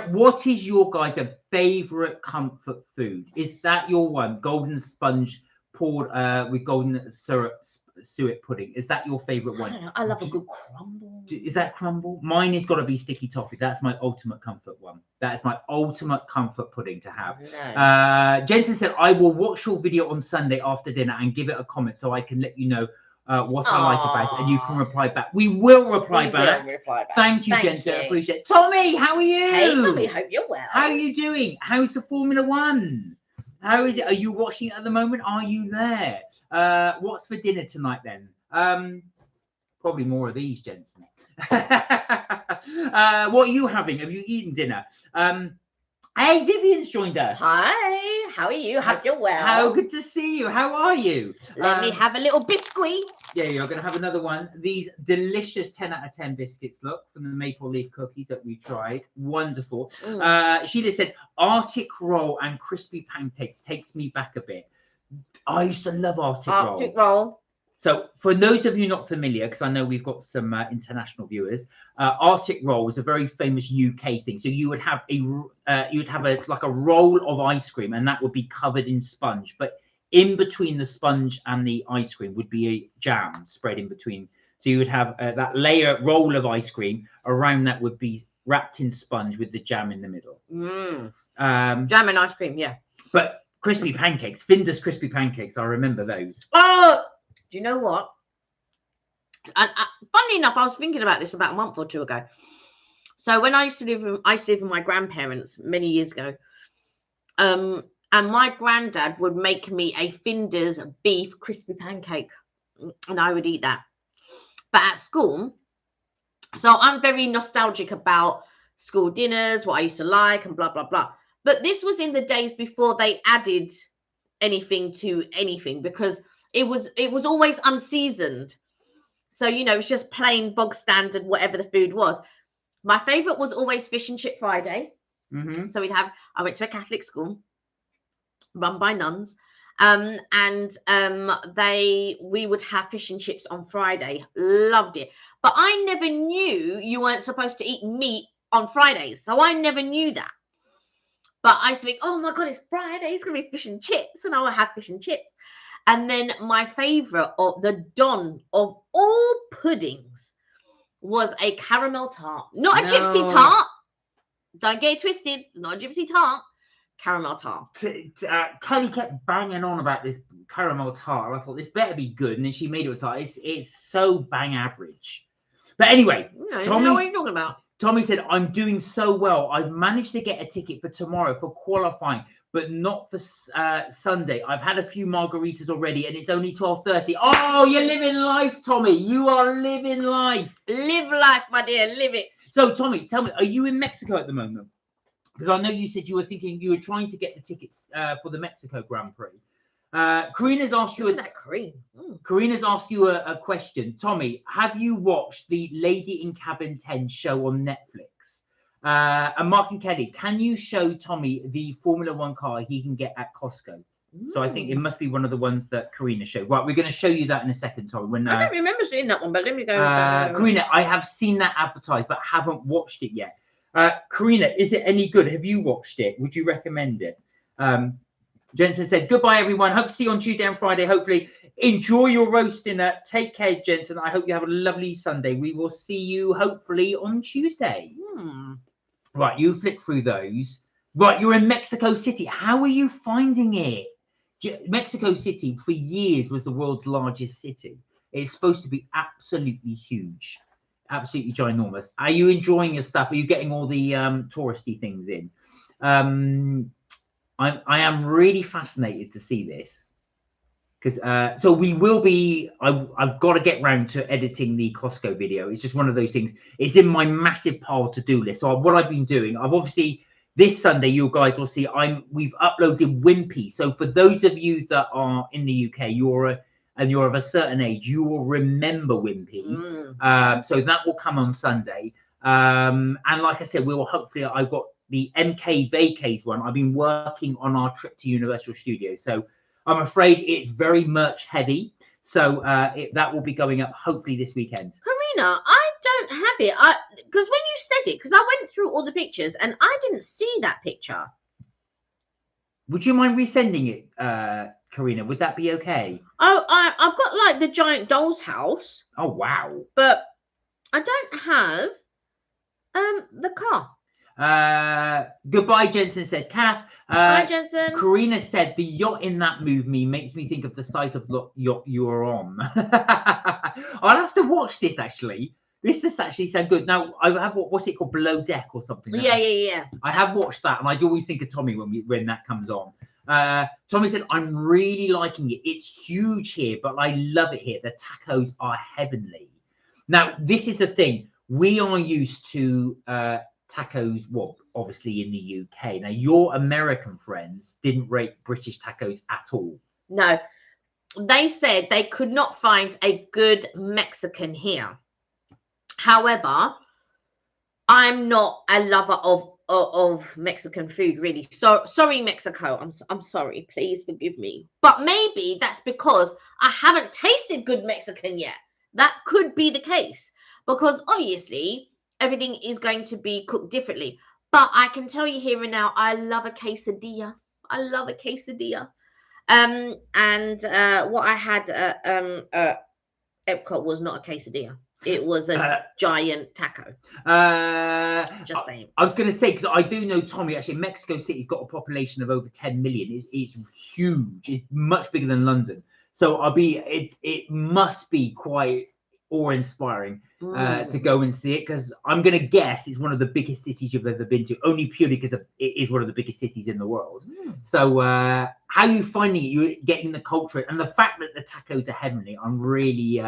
What is your guys' favourite comfort food? Is that your one? Golden sponge poured with golden syrup suet pudding. Is that your favorite I one? don't know, I love a good crumble. Is that crumble? Mine has got to be sticky toffee. That's my ultimate comfort one. That is my ultimate comfort pudding to have. No. Jensen said, I will watch your video on Sunday after dinner and give it a comment so I can let you know what I like about it, and you can reply back. We will reply back. Thank you, Jensen. I appreciate it. Tommy, how are you? Hey, Tommy, hope you're well. How are you doing? How's the Formula One? How is it? Are you watching it at the moment? Are you there? What's for dinner tonight then? Probably more of these, Jensen. What are you having? Have you eaten dinner? Hey, Vivian's joined us. Hi, how are you? Hope you're well. How good to see you. How are you? Let me have a little biscuit. Yeah, you're going to have another one. These delicious 10 out of 10 biscuits, look, from the maple leaf cookies that we tried. Wonderful. Sheila said, Arctic roll and crispy pancakes takes me back a bit. I used to love Arctic roll. So for those of you not familiar, because I know we've got some international viewers, Arctic roll is a very famous UK thing. So you would have like a roll of ice cream, and that would be covered in sponge. But in between the sponge and the ice cream would be a jam spread in between. So you would have that roll of ice cream. Around that would be wrapped in sponge with the jam in the middle. Jam and ice cream, yeah. But crispy pancakes, Finder's crispy pancakes, I remember those. Oh, do you know what? Funnily enough, I was thinking about this about a month or two ago. So when I used to live with my grandparents many years ago, and my granddad would make me a Finder's beef crispy pancake, and I would eat that. But at school, so I'm very nostalgic about school dinners, what I used to like, and blah blah blah. But this was in the days before they added anything to anything, because it was always unseasoned. So, you know, it's just plain bog standard, whatever the food was. My favorite was always fish and chip Friday. So I went to a Catholic school run by nuns. We would have fish and chips on Friday. Loved it. But I never knew you weren't supposed to eat meat on Fridays. So I never knew that. But I used to think, oh my God, it's Friday. It's going to be fish and chips. And I would have fish and chips. And then my favorite, of the don of all puddings, was a caramel tart. Not a gypsy tart. Don't get it twisted. It's not a gypsy tart. Caramel tart. Kelly kept banging on about this caramel tart. I thought this better be good. And then she made it a tart. It's so bang average. But anyway, Tommy, what are you talking about? Tommy said, I'm doing so well. I've managed to get a ticket for tomorrow for qualifying, but not for Sunday. I've had a few margaritas already, and it's only 12:30. Oh, you're living life, Tommy. You are living life. Live life, my dear. Live it. So, Tommy, tell me, are you in Mexico at the moment? Because I know you said you were trying to get the tickets for the Mexico Grand Prix. Karina's asked you Karina's asked you a question. Tommy, have you watched the Lady in Cabin 10 show on Netflix? And Mark and Kelly, can you show Tommy the Formula One car he can get at Costco? So I think it must be one of the ones that Karina showed. Right, we're going to show you that in a second, Tommy. I don't remember seeing that one, but let me go. Karina, I have seen that advertised, but haven't watched it yet. Karina, is it any good? Have you watched it? Would you recommend it? Jensen said, goodbye, everyone. Hope to see you on Tuesday and Friday. Hopefully, enjoy your roast dinner. Take care, Jensen. I hope you have a lovely Sunday. We will see you, hopefully, on Tuesday. Right, you flick through those. Right, you're in Mexico City. How are you finding it? Mexico City, for years, was the world's largest city. It's supposed to be absolutely huge. Absolutely ginormous. Are you enjoying your stuff? Are you getting all the touristy things in? I am really fascinated to see this, because so we will be. I've got to get round to editing the Costco video. It's just one of those things. It's in my massive pile to-do list. So what I've been doing, I've obviously this Sunday, you guys will see. We've uploaded Wimpy. So for those of you that are in the UK, you're of a certain age, you will remember Wimpy. So that will come on Sunday. And like I said, we will hopefully. I've got the MK Vacays one. I've been working on our trip to Universal Studios. So I'm afraid it's very merch heavy. So that will be going up hopefully this weekend. Karina, I don't have it. Because when you said it, because I went through all the pictures and I didn't see that picture. Would you mind resending it Karina? Would that be okay? Oh, I've got like the giant doll's house, Oh wow. but I don't have the car. Goodbye, Jensen said. Kath. Hi, Jensen. Karina said the yacht in that movie makes me think of the size of the yacht you are on. I'll have to watch this actually. This does actually sound good. Now I have what's it called, Below Deck or something? Yeah. I have watched that, and I always think of Tommy when that comes on. Tommy said, I'm really liking it. It's huge here, but I love it here. The tacos are heavenly. Now, this is the thing. We are used to tacos, well, obviously in the UK. Now, your American friends didn't rate British tacos at all. No. They said they could not find a good Mexican here. However, I'm not a lover of Mexican food, really. So sorry, Mexico. I'm sorry. Please forgive me. But maybe that's because I haven't tasted good Mexican yet. That could be the case, because obviously everything is going to be cooked differently. But I can tell you here and now, I love a quesadilla. I love a quesadilla. And what I had at Epcot was not a quesadilla. It was a giant taco. Just saying. I was going to say, because I do know, Tommy, actually, Mexico City's got a population of over 10 million. It's huge. It's much bigger than London. So it must be quite awe-inspiring to go and see it, because I'm going to guess it's one of the biggest cities you've ever been to, only purely because it is one of the biggest cities in the world. So how are you finding it? You're getting the culture and the fact that the tacos are heavenly. I'm really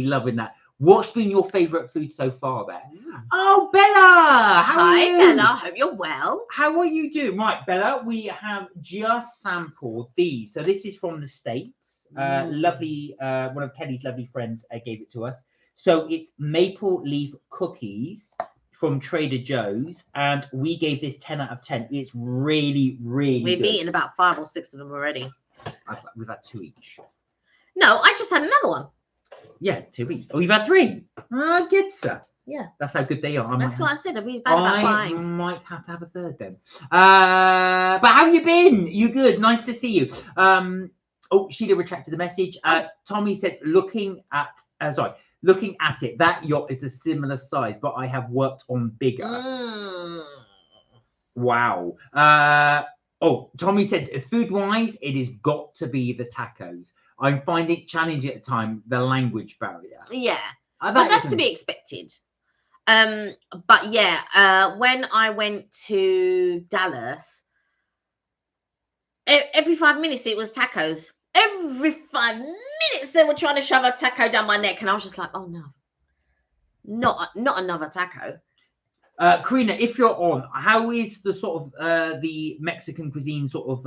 loving that. What's been your favorite food so far there? Oh, Bella! Hi, Bella. Hope you're well. How are you doing? Right, Bella, we have just sampled these. So this is from the States. Lovely, one of Kelly's lovely friends gave it to us. So it's maple leaf cookies from Trader Joe's, and we gave this 10 out of 10. It's really good. We've eaten about 5 or 6 of them already. We've had 2 each. No, I just had another one. Yeah, 2 each. Oh, you've had 3. Good, sir. Yeah. That's how good they are. That's what I said. We've had about 5. I might have to have a third then. But how have you been? You good? Nice to see you. Oh, Sheila retracted the message. Tommy said, looking at it, that yacht is a similar size, but I have worked on bigger. Wow. Tommy said, food-wise, it has got to be the tacos. I'm finding it challenging at the time, the language barrier. Yeah, but that's to be expected. But yeah, when I went to Dallas, every 5 minutes it was tacos. Every 5 minutes they were trying to shove a taco down my neck, and I was just like, oh no, not another taco. Karina, if you're on, how is the sort of the Mexican cuisine sort of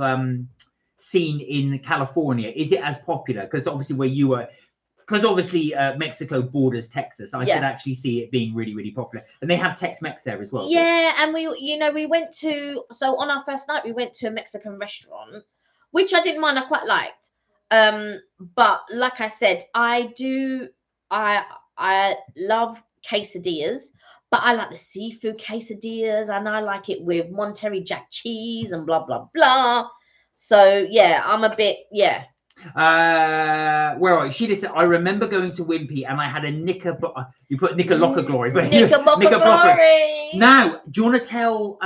scene in California? Is it as popular? Because obviously where you were, because obviously Mexico borders Texas, I could actually see it being really popular, and they have Tex-Mex there as well. Yeah, and we went to, so on our first night we went to a Mexican restaurant, which I didn't mind. I quite liked. But like I said, I love quesadillas, but I like the seafood quesadillas, and I like it with Monterey Jack cheese and blah blah blah. So yeah, I'm a bit where are you? She just said, I remember going to Wimpy and I had a knickerbocker. You put Knickerlocker Glory, but Knickerbocker Glory. Now, do you want to tell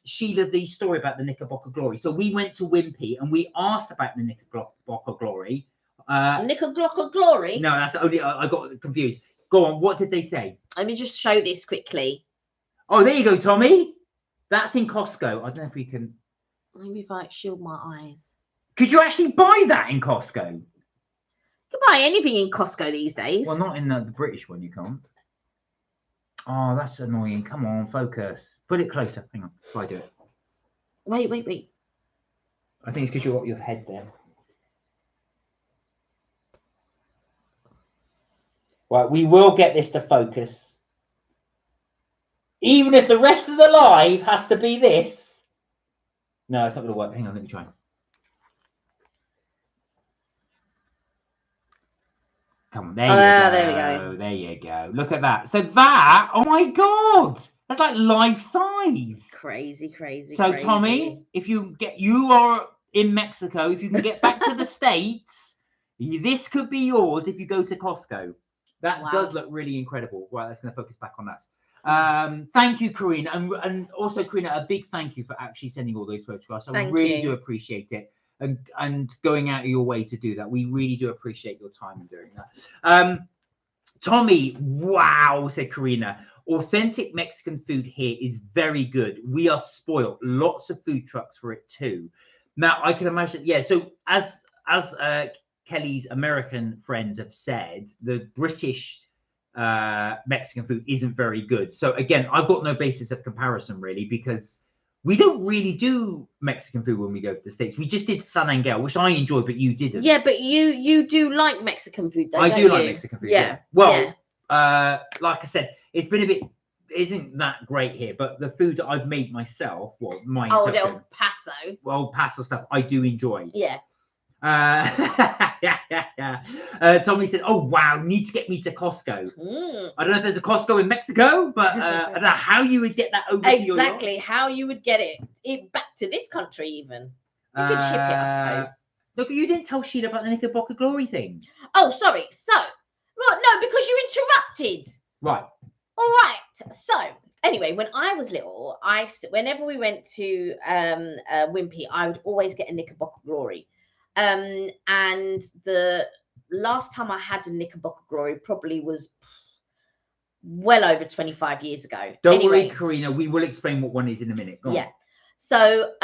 Sheila the story about the Knickerbocker Glory? So we went to Wimpy and we asked about the Knickerbocker Glory. Knickerbocker Glory? No, that's only I got confused. Go on, what did they say? Let me just show this quickly. Oh, there you go, Tommy. That's in Costco. I don't know if we can. Maybe if I shield my eyes. Could you actually buy that in Costco? You can buy anything in Costco these days. Well, not in the British one, you can't. Oh, that's annoying. Come on, focus. Put it closer. Hang on, if I do it. Wait. I think it's because you got your head there. Right, we will get this to focus. Even if the rest of the live has to be this. No, it's not going to work. Hang on, let me try. Come on, there you go. There we go. There you go. Look at that. So that, oh my God, that's like life size. Crazy. So Tommy, if you are in Mexico, if you can get back to the States, this could be yours if you go to Costco. That does look really incredible. Right, that's going to focus back on us. Thank you, Karina, and also Karina, a big thank you for actually sending all those photographs. I really do appreciate it, and going out of your way to do that. We really do appreciate your time in doing that. Tommy, wow, said Karina. Authentic Mexican food here is very good. We are spoiled. Lots of food trucks for it too. Now I can imagine. Yeah. So as Kelly's American friends have said, the British Mexican food isn't very good. So again, I've got no basis of comparison really, because we don't really do Mexican food when we go to the States. We just did San Angel, which I enjoyed, but you didn't. Yeah, but you do like Mexican food, though. I do like Mexican food. Yeah. Well, like I said, it's been a bit. Isn't that great here? But the food that I've made myself, well, mine. Oh, the El Paso. Well, Paso stuff I do enjoy. Yeah. Tommy said, "Oh wow, need to get me to Costco." I don't know if there's a Costco in Mexico, but I don't know how you would get that over to your yacht. How you would get it back to this country even. You could ship it, I suppose. Look, you didn't tell Sheila about the Knickerbocker Glory thing. Oh, sorry. So, well, no, because you interrupted. Right. All right. So, anyway, when I was little, whenever we went to Wimpy, I would always get a Knickerbocker Glory. And the last time I had a Knickerbocker Glory probably was well over 25 years ago. Don't worry, Karina. We will explain what one is in a minute. Go on. So,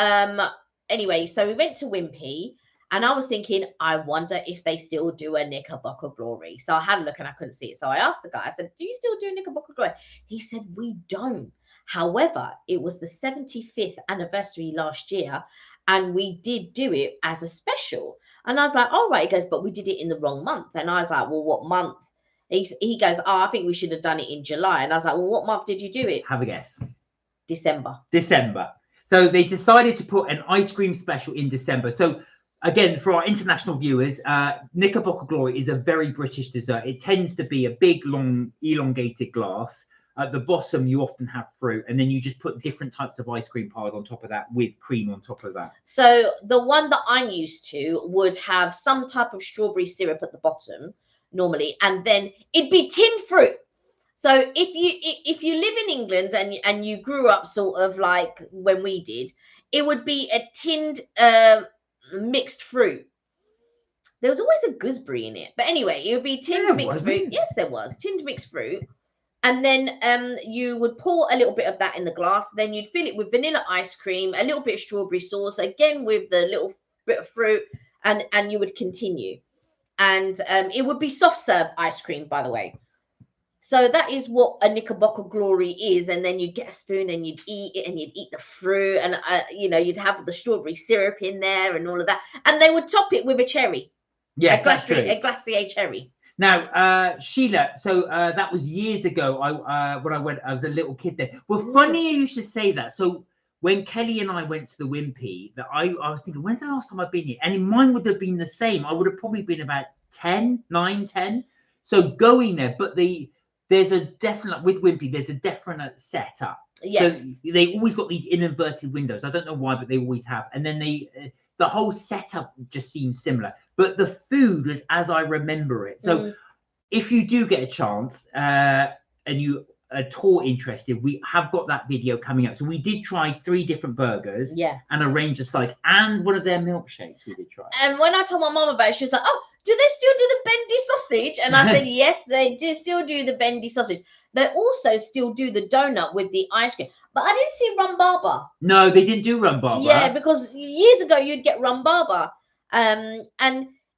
anyway, so we went to Wimpy. And I was thinking, I wonder if they still do a Knickerbocker Glory. So I had a look and I couldn't see it. So I asked the guy, I said, do you still do Knickerbocker Glory? He said, we don't. However, it was the 75th anniversary last year, and we did do it as a special. And I was like, all right. He goes, but we did it in the wrong month. And I was like, well, what month? He goes, oh, I think we should have done it in July. And I was like, well, what month did you do it? Have a guess. December. So they decided to put an ice cream special in December. So again, for our international viewers, Knickerbocker Glory is a very British dessert. It tends to be a big, long, elongated glass. At the bottom, you often have fruit, and then you just put different types of ice cream piled on top of that with cream on top of that. So the one that I'm used to would have some type of strawberry syrup at the bottom, normally, and then it'd be tinned fruit. So if you live in England and you grew up sort of like when we did, it would be a tinned mixed fruit. There was always a gooseberry in it, but anyway, it would be tinned mixed fruit. Yes, there was tinned mixed fruit, and then you would pour a little bit of that in the glass. Then you'd fill it with vanilla ice cream, a little bit of strawberry sauce, again with the little bit of fruit, and you would continue. And it would be soft serve ice cream, by the way. So that is what a Knickerbocker Glory is. And then you'd get a spoon and you'd eat it, and you'd eat the fruit, and you'd have the strawberry syrup in there and all of that. And they would top it with a cherry. Yes, a glacier cherry. Now, Sheila, so that was years ago. When I went, I was a little kid there. Well, funny you should say that. So when Kelly and I went to the Wimpy, that I was thinking, when's the last time I've been here? And mine would have been the same. I would have probably been about 9, 10. So going there, but there's a definite, with Wimpy, there's a definite setup. Yes. So they always got these inverted windows. I don't know why, but they always have. And then the whole setup just seems similar. But the food was as I remember it. So if you do get a chance and you are at all interested, we have got that video coming up. So we did try 3 different burgers and a range of sides and one of their milkshakes we did try. And when I told my mom about it, she was like, oh, do they still do the bendy sausage? And I said, yes, they do still do the bendy sausage. They also still do the donut with the ice cream. But I didn't see rum baba. No, they didn't do rum baba. Yeah, because years ago you'd get rum baba. And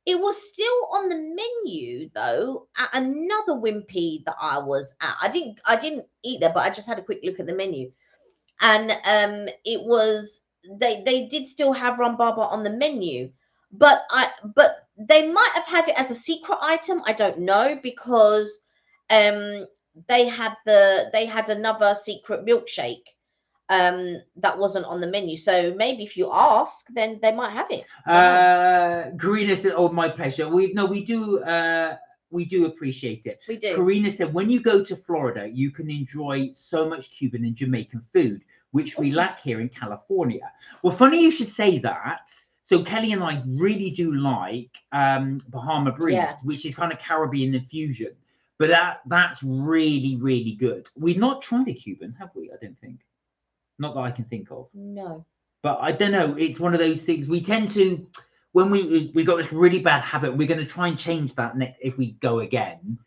it was still on the menu, though, at another Wimpy that I was at. I didn't eat there, but I just had a quick look at the menu. And it was, they did still have rum baba on the menu. But they might have had it as a secret item. I don't know, because they had another secret milkshake that wasn't on the menu. So maybe if you ask, then they might have it. Karina said, "Oh, my pleasure." We do appreciate it. We do. Karina said, "When you go to Florida, you can enjoy so much Cuban and Jamaican food, which we lack here in California." Well, funny you should say that. So Kelly and I really do like Bahama Breeze, Yeah. which is kind of Caribbean infusion. But that's really, really good. We've not tried a Cuban, have we? I don't think. Not that I can think of. No. But I don't know. It's one of those things we tend to, when we got this really bad habit. We're going to try and change that if we go again,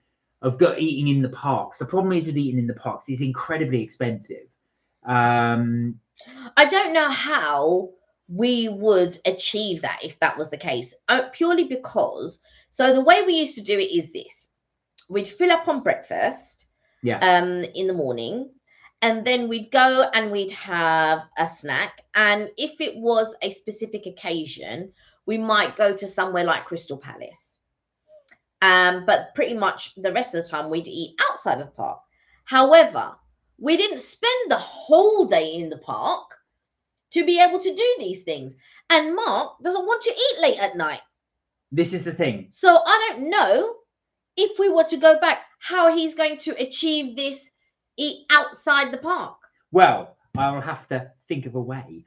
of eating in the parks. The problem is with eating in the parks, it's incredibly expensive. I don't know how we would achieve that if that was the case. Purely because, so the way we used to do it is this: we'd fill up on breakfast, in the morning, and then we'd go and we'd have a snack. And if it was a specific occasion, we might go to somewhere like Crystal Palace. But pretty much the rest of the time we'd eat outside of the park. However, we didn't spend the whole day in the park to be able to do these things. And Mark doesn't want to eat late at night. This is the thing. So I don't know if we were to go back, how he's going to achieve this, eat outside the park. Well, I'll have to think of a way.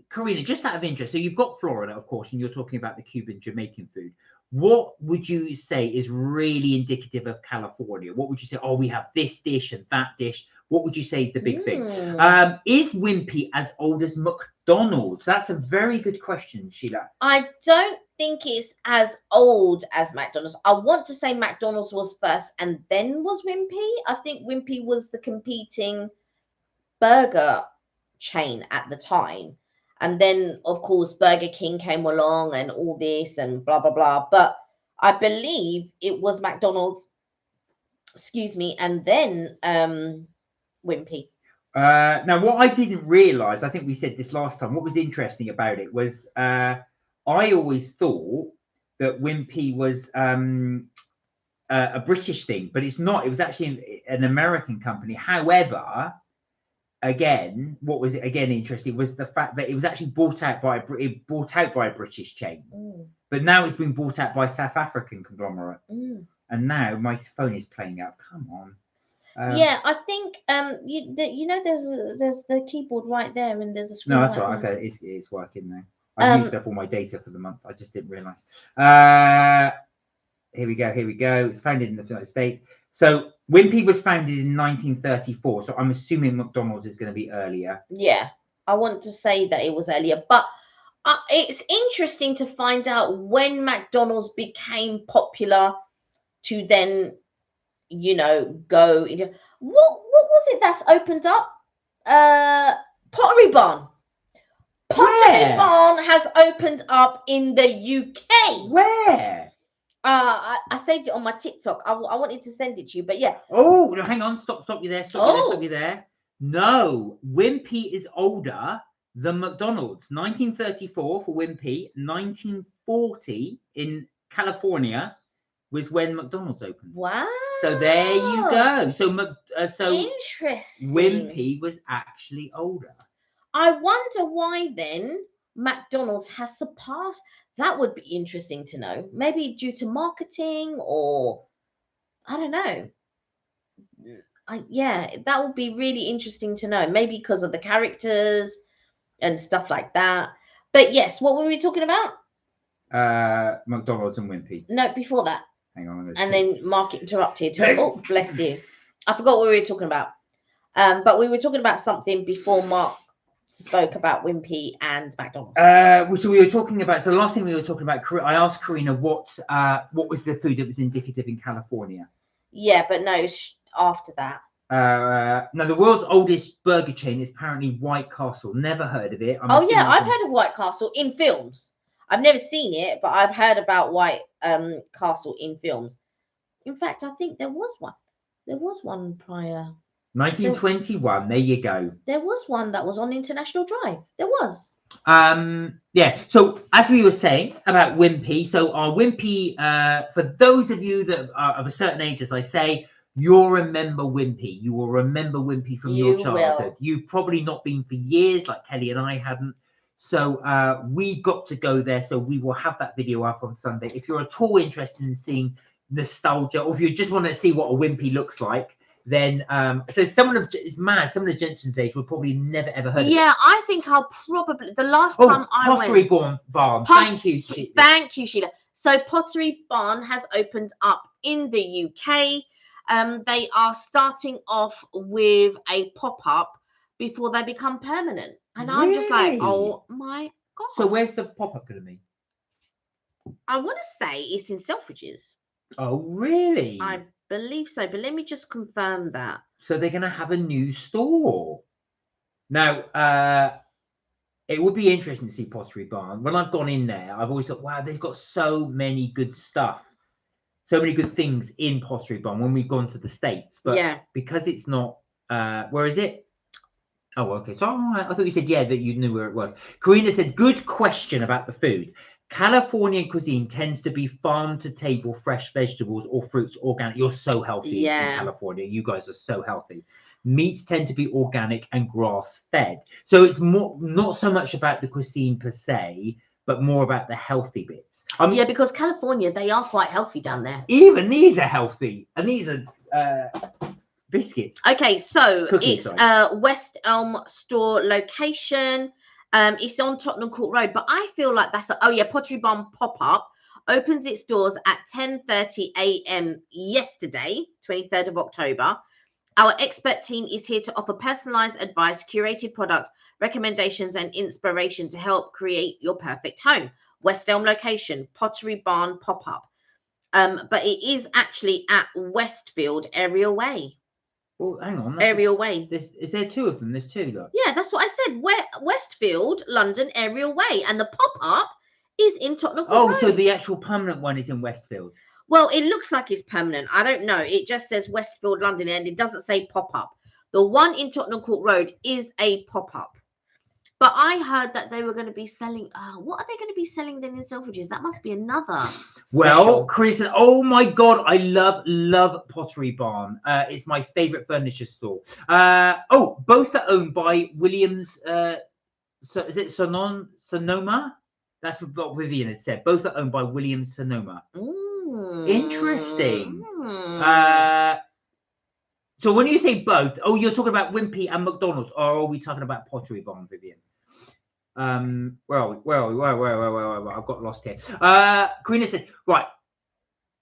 Karina, just out of interest, so you've got Florida, of course, and you're talking about the Cuban Jamaican food. What would you say is really indicative of California? What would you say? Oh, we have this dish and that dish. What would you say is the big thing? Is Wimpy as old as McDonald's? That's a very good question, Sheila. I don't think it's as old as McDonald's. I want to say McDonald's was first and then was Wimpy. I think Wimpy was the competing burger chain at the time. And then, of course, Burger King came along and all this and blah, blah, blah. But I believe it was McDonald's, and then Wimpy. Now, what I didn't realise, I think we said this last time, what was interesting about it was I always thought that Wimpy was a British thing, but it's not. It was actually an American company. However, again, what was interesting was the fact that it was actually bought out by a British chain, but now it's been bought out by a South African conglomerate. And now my phone is playing up. Come on. Yeah, I think there's the keyboard right there, and there's a screen. No, that's right. There. Okay, it's working now. I used up all my data for the month. I just didn't realise. Here we go. It's founded in the United States. So Wimpy was founded in 1934. So I'm assuming McDonald's is going to be earlier. Yeah, I want to say that it was earlier, but it's interesting to find out when McDonald's became popular to then, go into what was it that's opened up? Pottery Barn. Pottery Barn has opened up in the UK. Where? I saved it on my TikTok. I wanted to send it to you, but yeah. Oh, no, hang on. Stop you there. Stop you there. No, Wimpy is older than McDonald's. 1934 for Wimpy. 1940 in California was when McDonald's opened. Wow. So there you go. So interesting. Wimpy was actually older. I wonder why then McDonald's has surpassed. That would be interesting to know. Maybe due to marketing, or I don't know. That would be really interesting to know. Maybe because of the characters and stuff like that. But yes, what were we talking about? McDonald's and Wimpy. No, before that. Hang on. And then Mark interrupted. Oh, bless you. I forgot what we were talking about. But we were talking about something before Mark spoke about Wimpy and McDonald's. So we were talking about. So the last thing we were talking about, I asked Karina what was the food that was indicative in California. Yeah, but no, after that. No, the world's oldest burger chain is apparently White Castle. Never heard of it. I've heard of White Castle in films. I've never seen it, but I've heard about White Castle in films. In fact, I think there was one. There was one prior. 1921. There you go. There was one that was on International Drive. There was. Yeah. So as we were saying about Wimpy, so our Wimpy, for those of you that are of a certain age, as I say, you'll remember Wimpy. You will remember Wimpy from your childhood. You've probably not been for years, like Kelly and I hadn't. So we got to go there. So we will have that video up on Sunday. If you're at all interested in seeing nostalgia, or if you just want to see what a Wimpy looks like, then so someone of it's mad. Some of the Jensen's age would probably never ever heard of it. Yeah, I think I'll probably the last time I Pottery went. Barn. Thank you, Sheila. Thank you, Sheila. So Pottery Barn has opened up in the UK. They are starting off with a pop-up before they become permanent. And I'm just like, Really? oh my God. So where's the pop-up going to be? I want to say it's in Selfridges. Oh, really? I believe so, but let me just confirm that. So they're going to have a new store. Now, it would be interesting to see Pottery Barn. When I've gone in there, I've always thought, wow, they've got so many good stuff. So many good things in Pottery Barn when we've gone to the States. But yeah, because it's not, where is it? Oh, okay. So I thought you said, yeah, that you knew where it was. Karina said, good question about the food. Californian cuisine tends to be farm to table, fresh vegetables or fruits, organic. You're so healthy in California. You guys are so healthy. Meats tend to be organic and grass fed. So it's more not so much about the cuisine per se, but more about the healthy bits. yeah, because California, they are quite healthy down there. Even these are healthy, and these are biscuits. Okay, so Cookies, it's West Elm store location. It's on Tottenham Court Road, but I feel like that's Pottery Barn pop-up opens its doors at 10:30 a.m. yesterday, 23rd of October. Our expert team is here to offer personalized advice, curated products, recommendations, and inspiration to help create your perfect home. West Elm location, Pottery Barn pop-up. But it is actually at Westfield Area Way. Well, hang on. Area Way. Is there two of them? There's two, look. Yeah, that's what I said. Westfield, London Area Way. And the pop-up is in Tottenham Court Road. So the actual permanent one is in Westfield. Well, it looks like it's permanent. I don't know. It just says Westfield, London, and it doesn't say pop-up. The one in Tottenham Court Road is a pop-up. But I heard that they were going to be selling. What are they going to be selling then in Selfridges? That must be another. Well, Chris, oh my God, I love Pottery Barn. It's my favorite furniture store. Both are owned by Williams. So is it Sonoma? That's what Vivian had said. Both are owned by Williams Sonoma. Interesting. So when you say both, you're talking about Wimpy and McDonald's, or are we talking about Pottery Barn, Vivian? Where are we? I've got lost here. Karina said, right,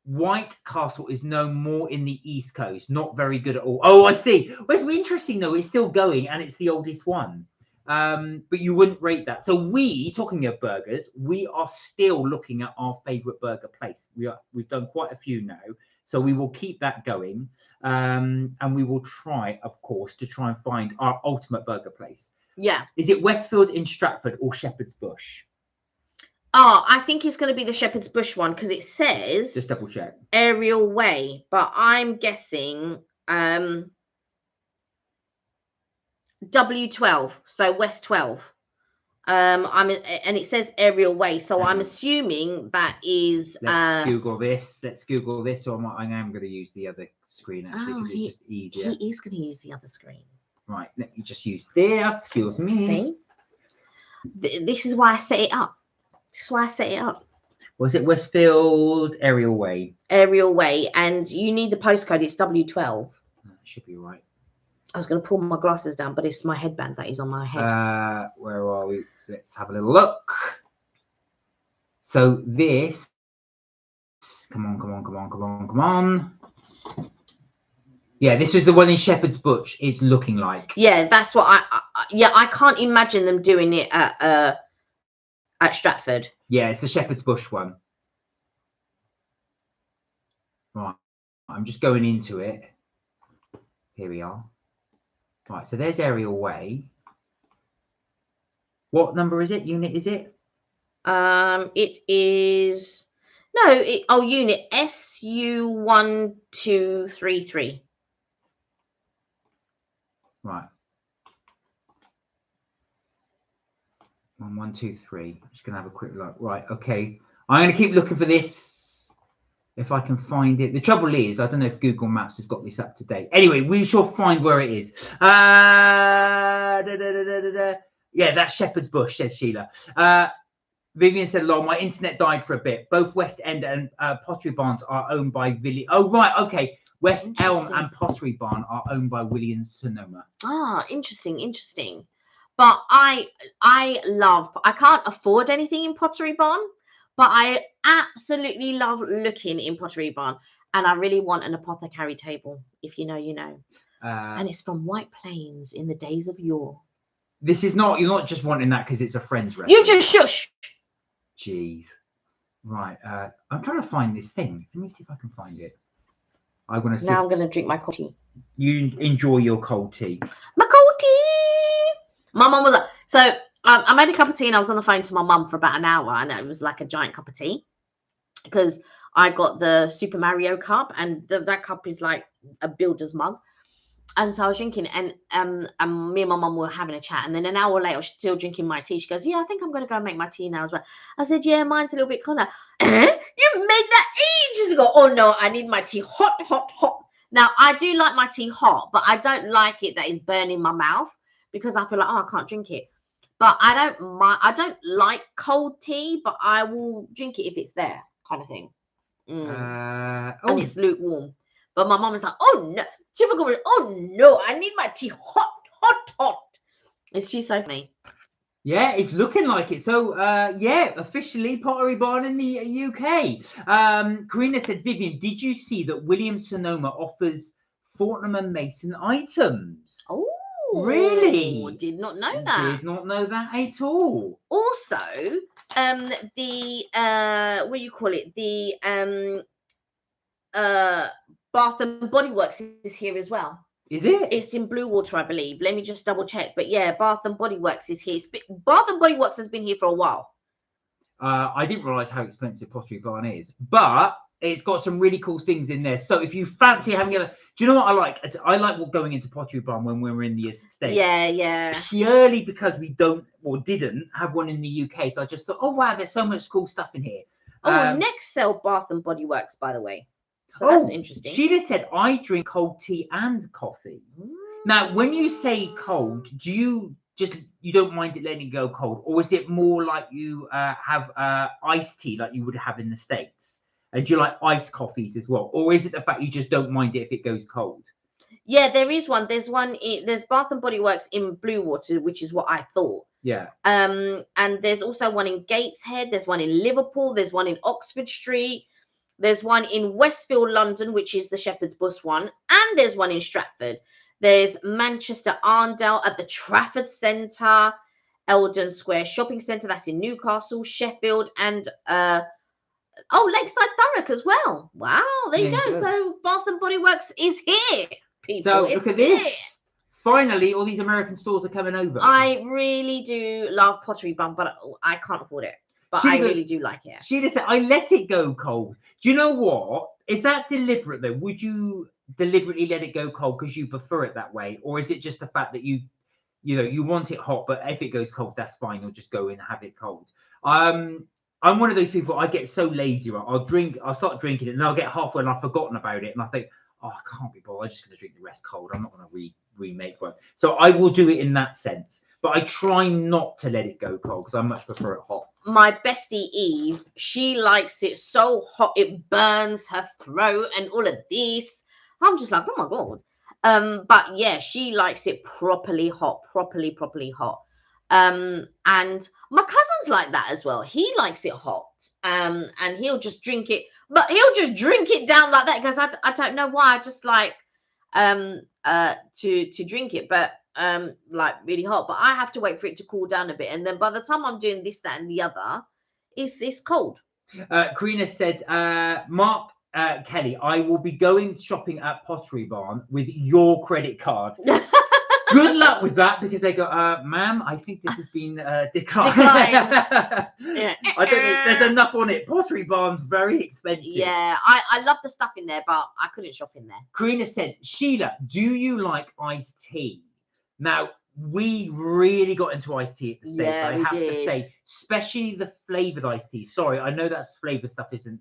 White Castle is no more in the East Coast. Not very good at all. Oh, I see. Well, it's interesting, though. It's still going, and it's the oldest one. But you wouldn't rate that. So talking of burgers, we are still looking at our favorite burger place. We've done quite a few now. So we will keep that going. And we will try, of course, to try and find our ultimate burger place. Yeah. Is it Westfield in Stratford or Shepherd's Bush? I think it's going to be the Shepherd's Bush one because it says just double check Aerial Way, but I'm guessing W12, so West 12. And it says Aerial Way, so I'm assuming that is. Let's Google this. So I am going to use the other screen actually because it's just easier. He is going to use the other screen. Right, let me just use this. Excuse me. See, this is why I set it up. Was it Westfield Aerial Way? Aerial Way, and you need the postcode. It's W12. That should be right. I was going to pull my glasses down, but it's my headband that is on my head. Where are we? Let's have a little look. So this, come on. Yeah, this is the one in Shepherd's Bush. It's looking like. Yeah, that's what I can't imagine them doing it at Stratford. Yeah, it's the Shepherd's Bush one. Right, I'm just going into it. Here we are. Right, so there's Aerial Way. What number is it? Unit is it? It is unit SU1233. Right. 1, 1, 2, 3. I'm just gonna have a quick look. Right, okay. I'm gonna keep looking for this if I can find it. The trouble is, I don't know if Google Maps has got this up to date. Anyway, we shall find where it is. Yeah, that's Shepherd's Bush, says Sheila. Vivian said, "Lol, my internet died for a bit. Both West End and Pottery Barns are owned by Villy." Oh, right, okay. West Elm and Pottery Barn are owned by Williams Sonoma. Ah, interesting. But I can't afford anything in Pottery Barn, but I absolutely love looking in Pottery Barn, and I really want an apothecary table. If you know, you know. And it's from White Plains in the days of yore. This is not, you're not just wanting that because it's a friend's recipe. You just shush. Jeez. Right. I'm trying to find this thing. Let me see if I can find it. I'm going to drink my cold tea. You enjoy your cold tea. My cold tea. My mum was like, so I made a cup of tea and I was on the phone to my mum for about an hour, and it was like a giant cup of tea because I got the Super Mario cup, and that cup is like a builder's mug. And so I was drinking, and me and my mum were having a chat. And then an hour later, I was still drinking my tea. She goes, "Yeah, I think I'm going to go and make my tea now as well." I said, "Yeah, mine's a little bit colder." You made that ages ago. Oh no, I need my tea hot. Now I do like my tea hot, but I don't like it that is burning my mouth because I feel like, I can't drink it. But I don't like cold tea, but I will drink it if it's there, kind of thing. And it's lukewarm. But my mum is like, "Oh no." Oh no, I need my tea hot. Is she so funny? Yeah, it's looking like it. So, officially Pottery Barn in the UK. Karina said, Vivian, did you see that Williams Sonoma offers Fortnum and Mason items? Oh, really? Did not know that. Did not know that at all. Also, the what do you call it? The Bath and Body Works is here as well. Is it? It's in Blue Water, I believe. Let me just double check. But yeah, Bath and Body Works is here. Bath and Body Works has been here for a while. I didn't realise how expensive Pottery Barn is, but it's got some really cool things in there. So if you fancy having do you know what I like? I like going into Pottery Barn when we were in the States. Yeah. Purely because we didn't have one in the UK. So I just thought, oh wow, there's so much cool stuff in here. Next sell Bath and Body Works, by the way. So that's interesting. Sheila said, I drink cold tea and coffee. Now, when you say cold, do you don't mind it letting it go cold? Or is it more like you have iced tea like you would have in the States? And do you like iced coffees as well? Or is it the fact you just don't mind it if it goes cold? Yeah, there is one. There's Bath and Body Works in Blue Water, which is what I thought. Yeah. And there's also one in Gateshead. There's one in Liverpool. There's one in Oxford Street. There's one in Westfield, London, which is the Shepherd's Bush one. And there's one in Stratford. There's Manchester Arndale at the Trafford Centre, Eldon Square Shopping Centre. That's in Newcastle, Sheffield, and Lakeside Thurrock as well. Wow, there you go. So Bath and Body Works is here, people. So look at this. Finally, all these American stores are coming over. I really do love Pottery Barn, but I can't afford it. But I really do like it. She just said, I let it go cold. Do you know what? Is that deliberate though? Would you deliberately let it go cold because you prefer it that way? Or is it just the fact that you want it hot, but if it goes cold, that's fine. You'll just go in and have it cold. I'm one of those people, I get so lazy. Right? I'll start drinking it and I'll get halfway and I've forgotten about it. And I think, I can't be bothered. I'm just going to drink the rest cold. I'm not going to remake one. So I will do it in that sense. But I try not to let it go cold because I much prefer it hot. My bestie Eve, she likes it so hot it burns her throat and all of this. I'm just like, oh my god. But yeah, she likes it properly hot, properly hot. And my cousin's like that as well. He likes it hot. And he'll just drink it, but he'll just drink it down like that because I don't know why. I just like to drink it, but like really hot, but I have to wait for it to cool down a bit, and then by the time I'm doing this, that, and the other, it's cold. Karina said, Mark Kelly, I will be going shopping at Pottery Barn with your credit card. Good luck with that, because they go, ma'am, I think this has been declined. Yeah. I don't know. There's enough on it. Pottery Barn's very expensive. Yeah, I love the stuff in there, but I couldn't shop in there. Karina said, Sheila, do you like iced tea? Now, we really got into iced tea at the States. Yeah, I have to say, especially the flavored iced tea. Sorry, I know that's flavored stuff isn't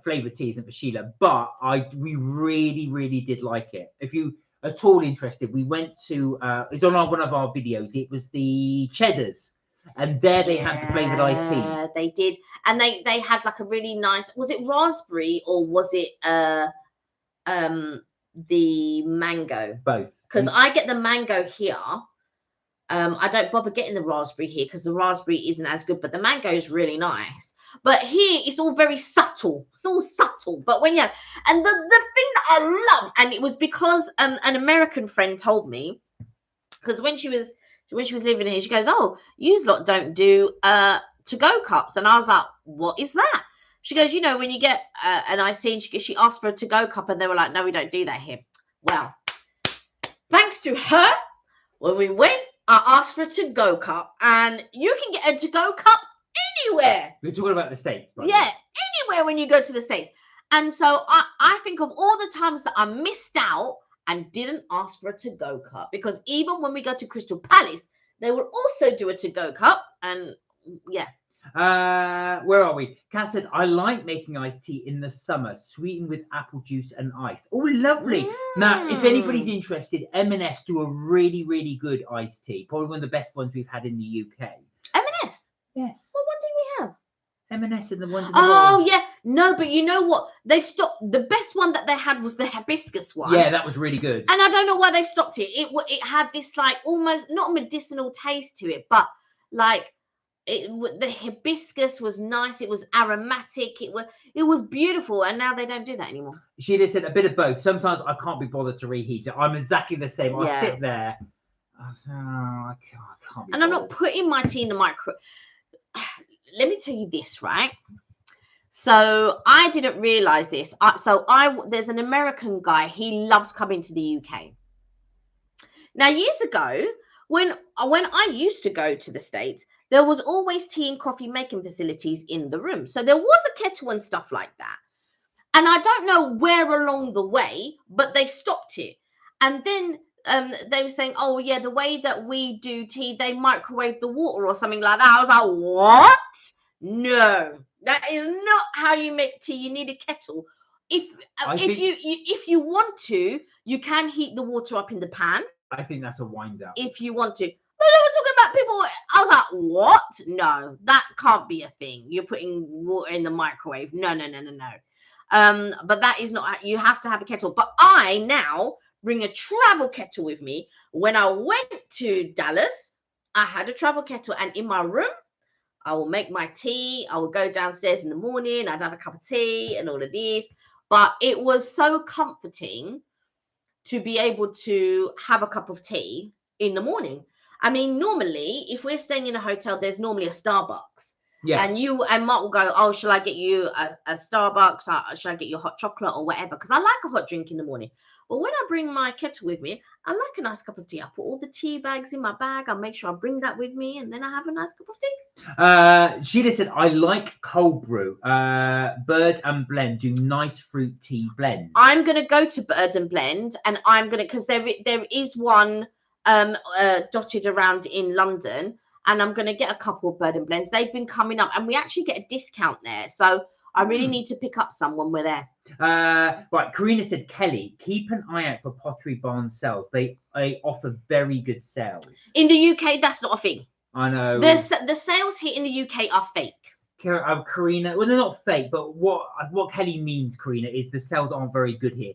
flavored tea isn't for Sheila, but we really did like it. If you at all interested, we went to it's on one of our videos. It was the Cheddars, and there they had the flavored iced teas. Yeah, they did, and they had like a really nice. Was it raspberry or was it the mango. Both. Because I get the mango here. I don't bother getting the raspberry here because the raspberry isn't as good, but the mango is really nice. But here it's all very subtle. It's all subtle. But when you and the thing that I love, and it was because an American friend told me, because when she was living here, she goes, "Oh, you lot don't do to-go cups," and I was like, "What is that?" She goes, "You know, when you get an iced tea," and she asked for a to-go cup, and they were like, "No, we don't do that here." Well, thanks to her, when we went, I asked for a to-go cup, and you can get a to-go cup anywhere. We're talking about the States, by the Yeah, way. anywhere when you go to the States. And so I think of all the times that I missed out and didn't ask for a to-go cup, because even when we go to Crystal Palace, they will also do a to-go cup. And yeah. Where are we? Kat said, I like making iced tea in the summer, sweetened with apple juice and ice. Oh, lovely. Now, if anybody's interested, M&S do a really, really good iced tea. Probably one of the best ones we've had in the UK. M&S? Yes. What one did we have? M&S and the ones in the Oh, bowl. yeah. No, but you know what? They've stopped. The best one that they had was the hibiscus one. Yeah, that was really good. And I don't know why they stopped it. It had this like almost not a medicinal taste to it, but like the hibiscus was nice. It was aromatic. It was beautiful. And now they don't do that anymore. She just said a bit of both. Sometimes I can't be bothered to reheat it. I'm exactly the same. I'll Yeah. sit there. I can't be And I'm not bothered. putting my tea in the micro. Let me tell you this, right? So I didn't realize this. There's an American guy. He loves coming to the UK. Now, years ago, when I used to go to the States, there was always tea and coffee making facilities in the room. So there was a kettle and stuff like that. And I don't know where along the way, but they stopped it. And then they were saying, "Oh yeah, the way that we do tea, they microwave the water or something like that." I was like, "What? No, that is not how you make tea. You need a kettle. If you want to, you can heat the water up in the pan. I think that's a wind up. If you want to." But they were talking about people. I was like, "What? No, that can't be a thing. You're putting water in the microwave. No. But that is not. You have to have a kettle. But I now bring a travel kettle with me. When I went to Dallas, I had a travel kettle, and in my room, I will make my tea. I will go downstairs in the morning. I'd have a cup of tea and all of this. But it was so comforting to be able to have a cup of tea in the morning. I mean, normally, if we're staying in a hotel, there's normally a Starbucks. Yeah. And you and Mark will go, "Oh, shall I get you a Starbucks? Shall I get you a hot chocolate or whatever?" Because I like a hot drink in the morning. But when I bring my kettle with me, I like a nice cup of tea. I put all the tea bags in my bag. I make sure I bring that with me, and then I have a nice cup of tea. She just said, I like cold brew. Bird and Blend do nice fruit tea blends. I'm going to go to Bird and Blend, and I'm going to, because there is one dotted around in London, and I'm going to get a couple of Bird and Blends. They've been coming up, and we actually get a discount there. So I really need to pick up some when we're there. Right, Karina said, Kelly, keep an eye out for Pottery Barn sales. They offer very good sales. In the UK, that's not a thing. I know. The sales here in the UK are fake. Karina, well, they're not fake, but what Kelly means, Karina, is the sales aren't very good here.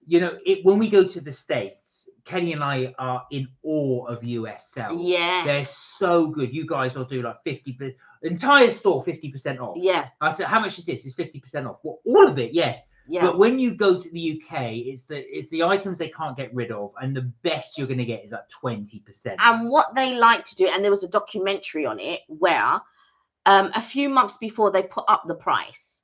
You know, when we go to the States, Kelly and I are in awe of US sales. Yeah, they're so good. You guys will do like 50%, entire store 50% off. Yeah. I said, how much is this? It's 50% off. Well, all of it, yes. Yeah. But when you go to the UK, it's the items they can't get rid of, and the best you're going to get is at 20%. And what they like to do, and there was a documentary on it where a few months before they put up the price,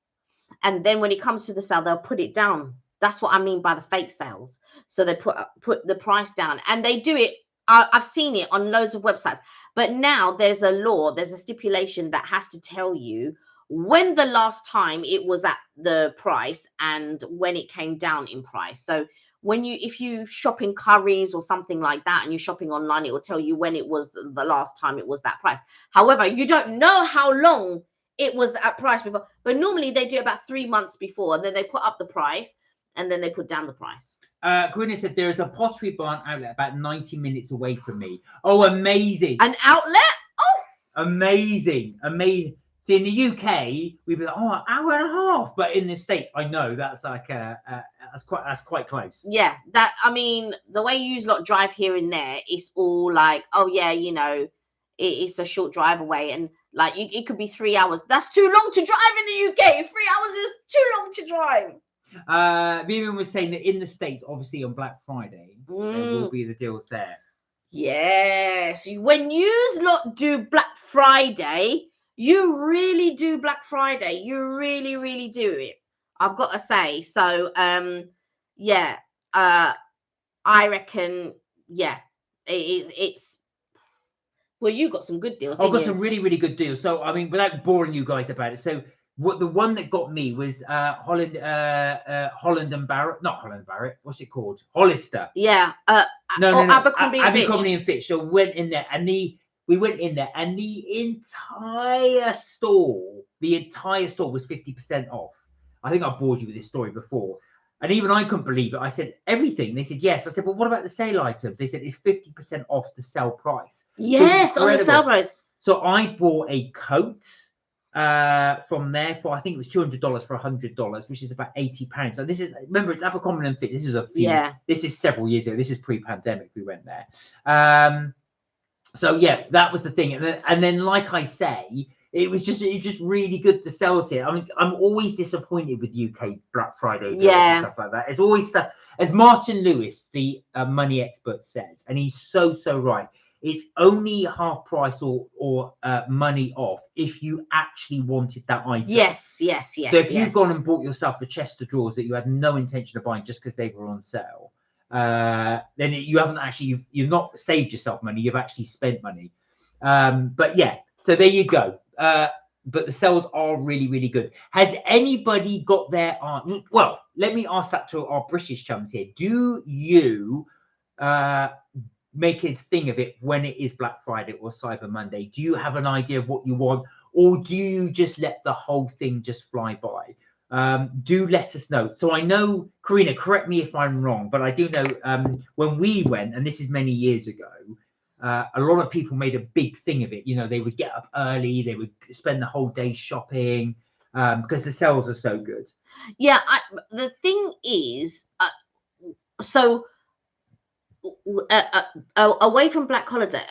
and then when it comes to the sale, they'll put it down. That's what I mean by the fake sales. So they put the price down, and they do it. I've seen it on loads of websites. But now there's a law, there's a stipulation that has to tell you when the last time it was at the price and when it came down in price. So if you shop in Currys or something like that and you're shopping online, it will tell you when it was the last time it was that price. However, you don't know how long it was at price before, but normally they do about 3 months before, and then they put up the price and then they put down the price. Gwyneth said, there is a Pottery Barn outlet about 90 minutes away from me. Oh, amazing. An outlet? Oh, amazing. So See, in the UK, we'd be like, oh, an hour and a half. But in the States, I know that's like that's quite close. Yeah, that I mean, the way you lot drive here and there, it's all like, oh yeah, you know, it's a short drive away, and like it could be 3 hours. That's too long to drive in the UK. 3 hours is too long to drive. Vivian was saying that in the States, obviously on Black Friday, there will be the deals there. Yes, when you lot do Black Friday, you really do Black Friday. You really, really do it. I've got to say. So, yeah, I reckon, yeah, it's. Well, you got some good deals. I've got some really, really good deals. So, I mean, without boring you guys about it, so the one that got me was Holland and Barrett, not Holland and Barrett. What's it called? Hollister. Yeah. No. Abercrombie and Fitch. So went in there, and we went in there, and the entire store was 50% off. I think I bored you with this story before. And even I couldn't believe it. I said, everything? They said, yes. I said, well, what about the sale items? They said, it's 50% off the sale price. Yes, on the sale price. So I bought a coat from there for, I think it was $200 for $100, which is about £80. So this is, remember, it's Abercrombie and Fitch. This is this is several years ago. This is pre-pandemic. We went there. So yeah, that was the thing. And then like I say, it was just really good, the sales here. I mean, I'm always disappointed with UK Black Friday deals and stuff like that. It's always stuff, as Martin Lewis, the money expert, says, and he's so right. It's only half price or money off if you actually wanted that item. Yes. So if you've gone and bought yourself a chest of drawers that you had no intention of buying just because they were on sale, then you haven't actually, you've not saved yourself money, you've actually spent money. But yeah, so there you go. But the sales are really, really good. Has anybody got their well, let me ask that to our British chums here. Do you make a thing of it when it is Black Friday or Cyber Monday? Do you have an idea of what you want, or do you just let the whole thing just fly by? Do let us know. So I know, Karina, correct me if I'm wrong, but I do know when we went, and this is many years ago, a lot of people made a big thing of it. You know, they would get up early, they would spend the whole day shopping because the sales are so good. Yeah, the thing is, so away from bank holiday.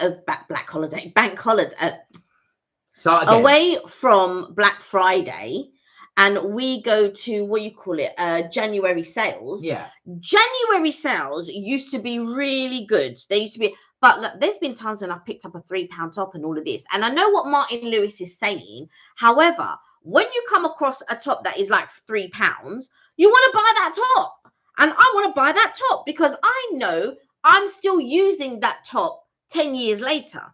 Away from Black Friday, and we go to what you call it, January sales. Yeah, January sales used to be really good. They used to be. But look, there's been times when I've picked up a £3 top and all of this. And I know what Martin Lewis is saying. However, when you come across a top that is like £3, you want to buy that top. And I want to buy that top because I know I'm still using that top 10 years later.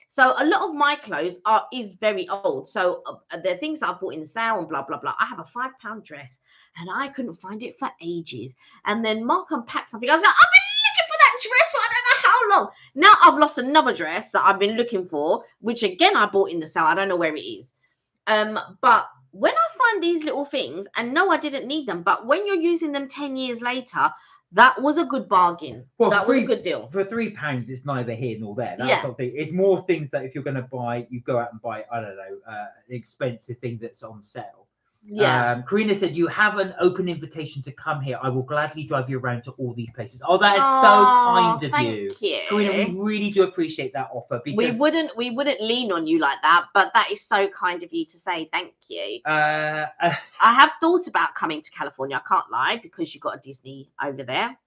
So a lot of my clothes is very old. So the things that I bought in the sale and blah, blah, blah. I have a £5 dress and I couldn't find it for ages. And then Mark unpacked something. I was like, I've been looking for that dress for I don't know how long. Now I've lost another dress that I've been looking for, which again I bought in the sale. I don't know where it is. But when I find these little things, and no, I didn't need them, but when you're using them 10 years later, that was a good bargain. Well, that was a good deal. For £3, it's neither here nor there. That's something. It's more things that if you're going to buy, you go out and buy, I don't know, an expensive thing that's on sale. Yeah. Karina said, you have an open invitation to come here. I will gladly drive you around to all these places. Oh, that is so kind of you. Thank you. Karina, we really do appreciate that offer. Because we wouldn't lean on you like that, but that is so kind of you to say thank you. I have thought about coming to California. I can't lie, because you've got a Disney over there.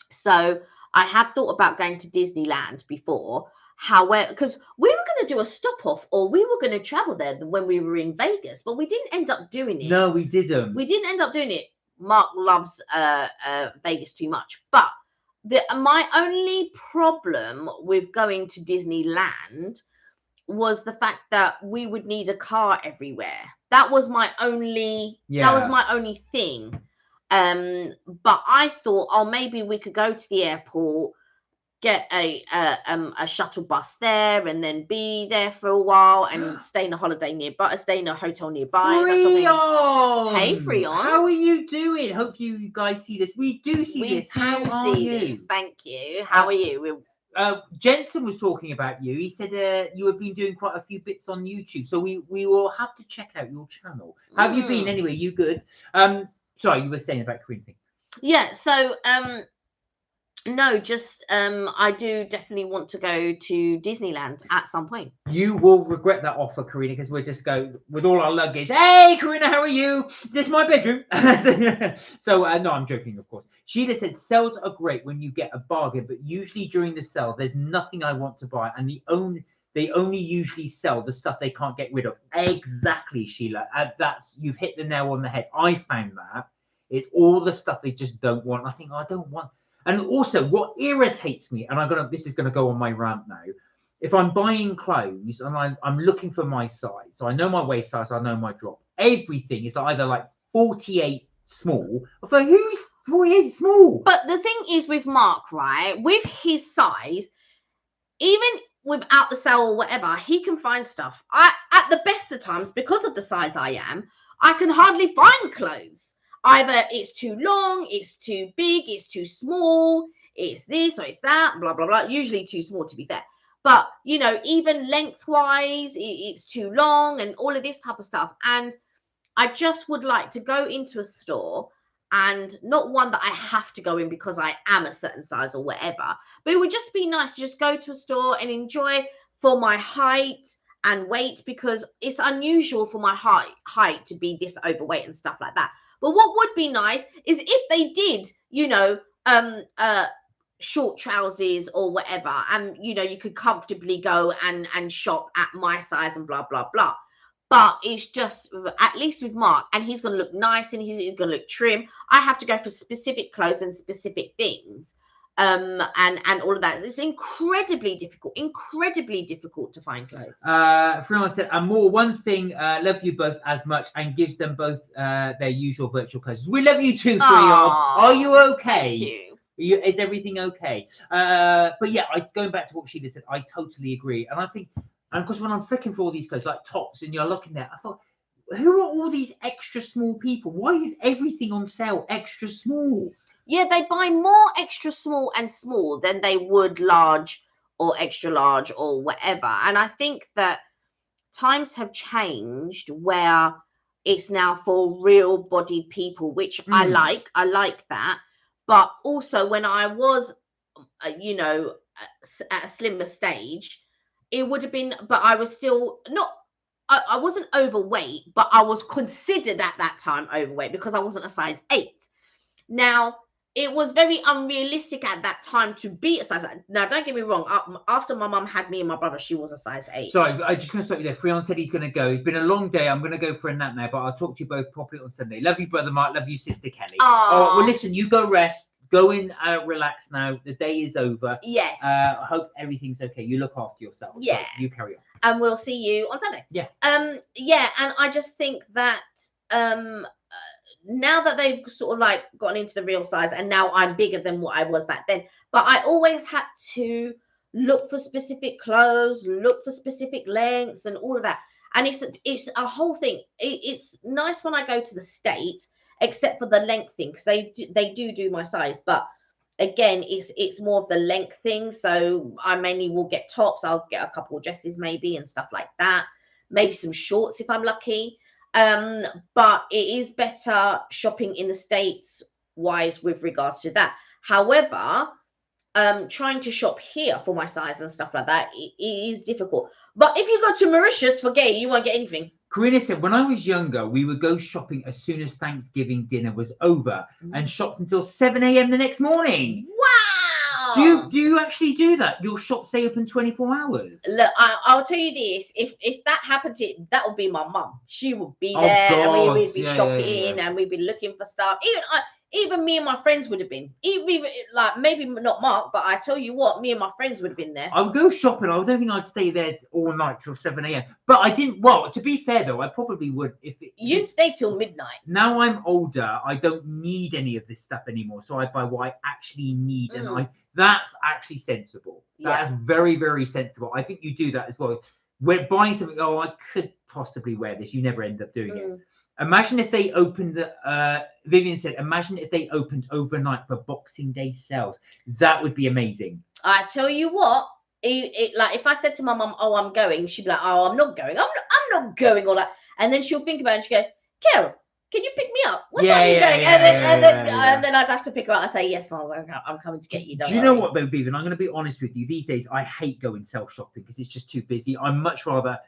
So I have thought about going to Disneyland before. However, because we were going to do a stop off, or we were going to travel there when we were in Vegas, but we didn't end up doing it. No, we didn't. We didn't end up doing it. Mark loves Vegas too much. But my only problem with going to Disneyland was the fact that we would need a car everywhere. That was my only. Yeah. That was my only thing. But I thought, oh, maybe we could go to the airport, get a shuttle bus there, and then be there for a while and stay in a holiday nearby, stay in a hotel nearby. Fri-yay! Hey, Fri-yay! How are you doing? Hope you guys see this. We do see this. How are you? Thank you. How are you? Jensen was talking about you. He said you have been doing quite a few bits on YouTube, so we will have to check out your channel. How have you been anyway? You good? Sorry, you were saying about Korean thing. Yeah. So no, just I do definitely want to go to Disneyland at some point. You will regret that offer, Karina, because we'll just go with all our luggage. Hey, Karina, how are you? Is this my bedroom? So no, I'm joking, of course. Sheila said sales are great when you get a bargain, but usually during the sale, there's nothing I want to buy, and they only usually sell the stuff they can't get rid of. Exactly, Sheila. You've hit the nail on the head. I found that it's all the stuff they just don't want. I think I don't want. And also, what irritates me, and this is gonna go on my rant now. If I'm buying clothes and I'm looking for my size, so I know my waist size, I know my drop. Everything is either like 48 small. I thought, who's 48 small? But the thing is with Mark, right? With his size, even without the sale or whatever, he can find stuff. At the best of times, because of the size I am, I can hardly find clothes. Either it's too long, it's too big, it's too small, it's this or it's that, blah, blah, blah. Usually too small, to be fair. But, you know, even lengthwise, it's too long and all of this type of stuff. And I just would like to go into a store, and not one that I have to go in because I am a certain size or whatever. But it would just be nice to just go to a store and enjoy for my height and weight, because it's unusual for my height to be this overweight and stuff like that. But what would be nice is if they did, you know, short trousers or whatever, and you know, you could comfortably go and shop at my size and blah blah blah. But it's just, at least with Mark, and he's going to look nice and he's going to look trim. I have to go for specific clothes and specific things, and all of that. It's incredibly difficult to find clothes. Fri-yay said, and more one thing, love you both as much, and gives them both their usual virtual clothes. We love you too, Fri-yay. Are you okay? Thank you. Is everything okay? But yeah, going back to what Sheila said, I totally agree. And I think, and of course, when I'm flicking for all these clothes, like tops, and you're looking there, I thought, who are all these extra small people? Why is everything on sale extra small? Yeah, they buy more extra small and small than they would large or extra large or whatever. And I think that times have changed where it's now for real bodied people, which I like that. But also when I was, you know, at a slimmer stage, it would have been, but I was still not, I wasn't overweight, but I was considered at that time overweight because I wasn't a size 8. Now, it was very unrealistic at that time to be a size 8. Now, don't get me wrong. After my mum had me and my brother, she was a size 8. Sorry, I'm just going to stop you there. Fri-yay said he's going to go. It's been a long day. I'm going to go for a nap now, but I'll talk to you both properly on Sunday. Love you, brother Mark. Love you, sister Kelly. Oh, well, listen, you go rest. Go in, relax now. The day is over. Yes. I hope everything's okay. You look after yourself. Yeah. So you carry on. And we'll see you on Sunday. Yeah. Yeah, and I just think that now that they've sort of like gotten into the real size, and now I'm bigger than what I was back then, but I always had to look for specific clothes, look for specific lengths and all of that. And it's a whole thing. It's nice when I go to the States, except for the length thing, because they do my size. But again, it's more of the length thing. So I mainly will get tops. I'll get a couple of dresses maybe and stuff like that. Maybe some shorts if I'm lucky. But it is better shopping in the States wise with regards to that. However, trying to shop here for my size and stuff like that, it is difficult. But if you go to Mauritius, forget it, you won't get anything. Karina said, when I was younger, we would go shopping as soon as Thanksgiving dinner was over and shop until 7 a.m. the next morning. Wow! Do you actually do that? Your shops stay open 24 hours? Look, I'll tell you this. If that happened that would be my mum. She would be there, and we'd be shopping, and we'd be looking for stuff. Even me and my friends would have been. Even like maybe not Mark, but I tell you what, me and my friends would have been there. I would go shopping. I don't think I'd stay there all night till 7 a.m. But I didn't. Well, to be fair though, I probably would You'd stay till midnight. Now I'm older, I don't need any of this stuff anymore. So I buy what I actually need, and that's actually sensible. That is very, very sensible. I think you do that as well. We're buying something. Oh, I could possibly wear this. You never end up doing it. Imagine if they opened Vivian said, imagine if they opened overnight for Boxing Day sales. That would be amazing. I tell you what, like if I said to my mum, "Oh, I'm going," she'd be like, "Oh, I'm not going. I'm not going." All that, and then she'll think about it and she go, "Kel, can you pick me up? What time are you going?" And then I'd have to pick her up. I say, "Yes, Mum, I'm coming to get you." Do you know what though, Vivian? I'm going to be honest with you. These days, I hate going self shopping because it's just too busy. I much rather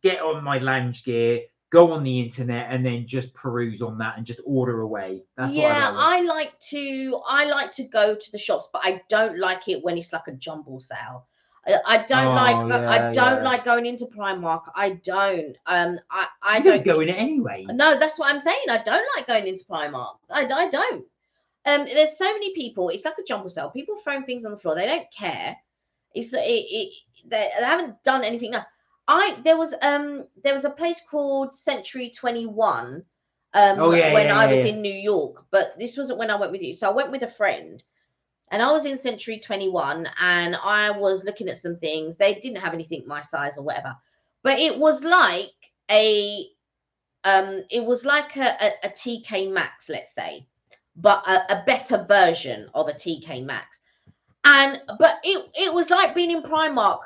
get on my lounge gear, go on the internet, and then just peruse on that and just order away. That's what I like to go to the shops, but I don't like it when it's like a jumble sale. I don't like going into Primark. I don't. I don't go in it anyway. No, that's what I'm saying. I don't like going into Primark. I don't. There's so many people. It's like a jumble sale. People throwing things on the floor. They don't care. They haven't done anything else. There was a place called Century 21 when I was in New York, but this wasn't when I went with you. So I went with a friend, and I was in Century 21, and I was looking at some things. They didn't have anything my size or whatever, but it was like a TK Maxx, let's say, but a better version of a TK Maxx. But it was like being in Primark.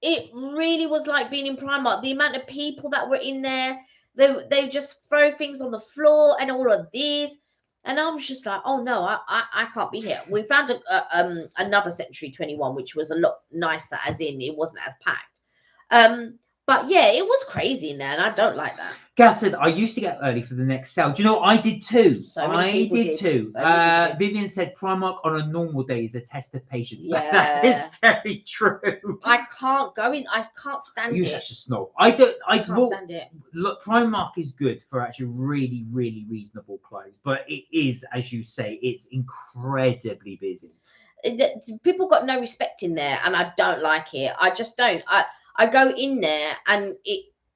It really was like being in Primark. The amount of people that were in there, they just throw things on the floor and all of this. And I was just like, oh no, I can't be here. We found another Century 21, which was a lot nicer, as in it wasn't as packed. But yeah, it was crazy in there, and I don't like that. Gav said, I used to get early for the next sale. Do you know what? I did too. I did too. Vivian said Primark on a normal day is a test of patience. Yeah. That is very true. I can't go in. I can't stand it. You're such a snob. I can't stand it. Look, Primark is good for actually really, really reasonable clothes. But it is, as you say, it's incredibly busy. People got no respect in there, and I don't like it. I just don't. I go in there and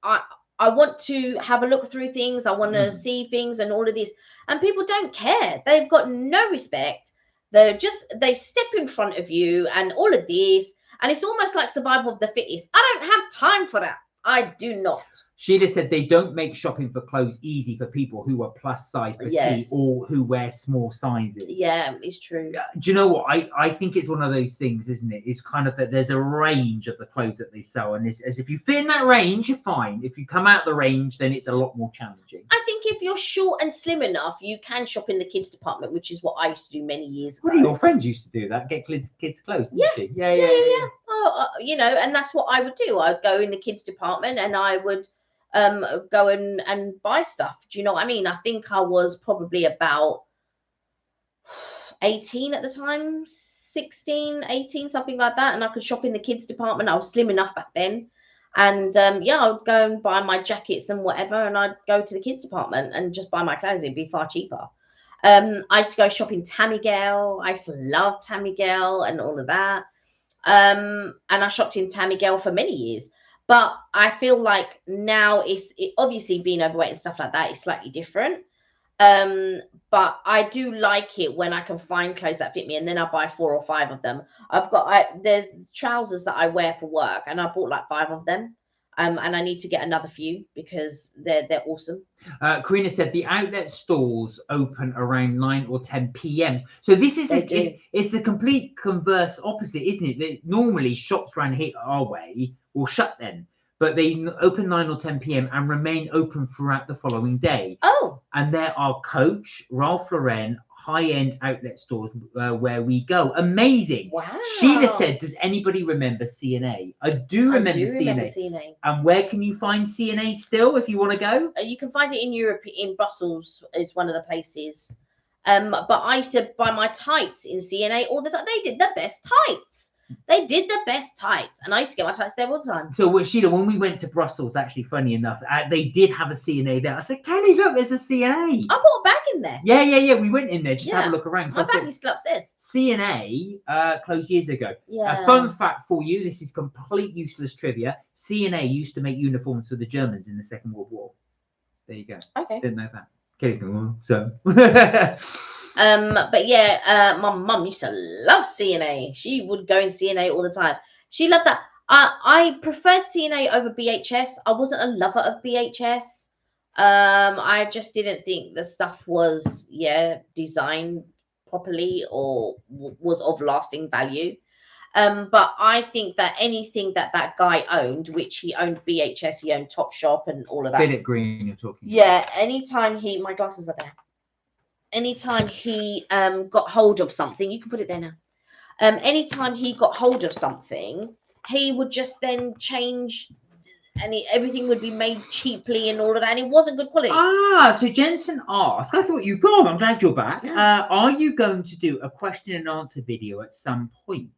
I want to have a look through things. I want to see things and all of this. And people don't care. They've got no respect. They step in front of you and all of this. And it's almost like survival of the fittest. I don't have time for that. I do not. Sheila said they don't make shopping for clothes easy for people who are plus size petite or who wear small sizes. Yeah, it's true. Do you know what? I think it's one of those things, isn't it? It's kind of that there's a range of the clothes that they sell. And it's, as if you fit in that range, you're fine. If you come out the range, then it's a lot more challenging. I think if you're short and slim enough, you can shop in the kids department, which is what I used to do many years ago. One of your friends used to do that, get kids clothes, didn't she? Yeah. Oh, and that's what I would do. I'd go in the kids department and I would go and buy stuff. Do you know what I mean? I think I was probably about 18 at the time, 16, 18, something like that. And I could shop in the kids department. I was slim enough back then. And I would go and buy my jackets and whatever. And I'd go to the kids department and just buy my clothes. It'd be far cheaper. I used to go shopping Tammy Girl. I used to love Tammy Girl and all of that. And I shopped in Tammy Girl for many years. But I feel like now obviously being overweight and stuff like that is slightly different. But I do like it when I can find clothes that fit me, and then I buy 4 or 5 of them. There's trousers that I wear for work, and I bought like 5 of them. And I need to get another few because they're awesome. Karina said the outlet stores open around 9 or 10 p.m. So this is it's the complete converse opposite, isn't it? Normally shops around here our way will shut then, but they open 9 or 10 p.m. and remain open throughout the following day. Oh. And there are Coach, Ralph Lauren, high-end outlet stores where we go. Amazing. Wow. Sheila said, does anybody remember C&A? I do remember C&A. And where can you find C&A still if you want to go? You can find it in Europe, in Brussels is one of the places. But I used to buy my tights in C&A all the time. They did the best tights. And I used to get my tights there all the time. So, Sheila, when we went to Brussels, actually, funny enough, they did have a C&A there. I said, Kelly, look, there's a C&A. I bought a bag in there. Yeah. We went in there just to have a look around. My bag is still upstairs. C&A closed years ago. Yeah. A fun fact for you, this is complete useless trivia. C&A used to make uniforms for the Germans in the Second World War. There you go. Okay. Didn't know that. Okay, so... But yeah, my mum used to love C&A. She would go in C&A all the time. She loved that. I preferred C&A over BHS. I wasn't a lover of BHS. I just didn't think the stuff was designed properly or was of lasting value. But I think that anything that guy owned, which he owned BHS, he owned Topshop and all of that. Philip Green, you're talking Yeah, anytime my glasses are there. Anytime he got hold of something, you can put it there now. Anytime he got hold of something, he would just then change, and everything would be made cheaply and all of that, and it wasn't good quality. So Jensen asked, I thought you gone. I'm glad you're back. Yeah. Are you going to do a question and answer video at some point?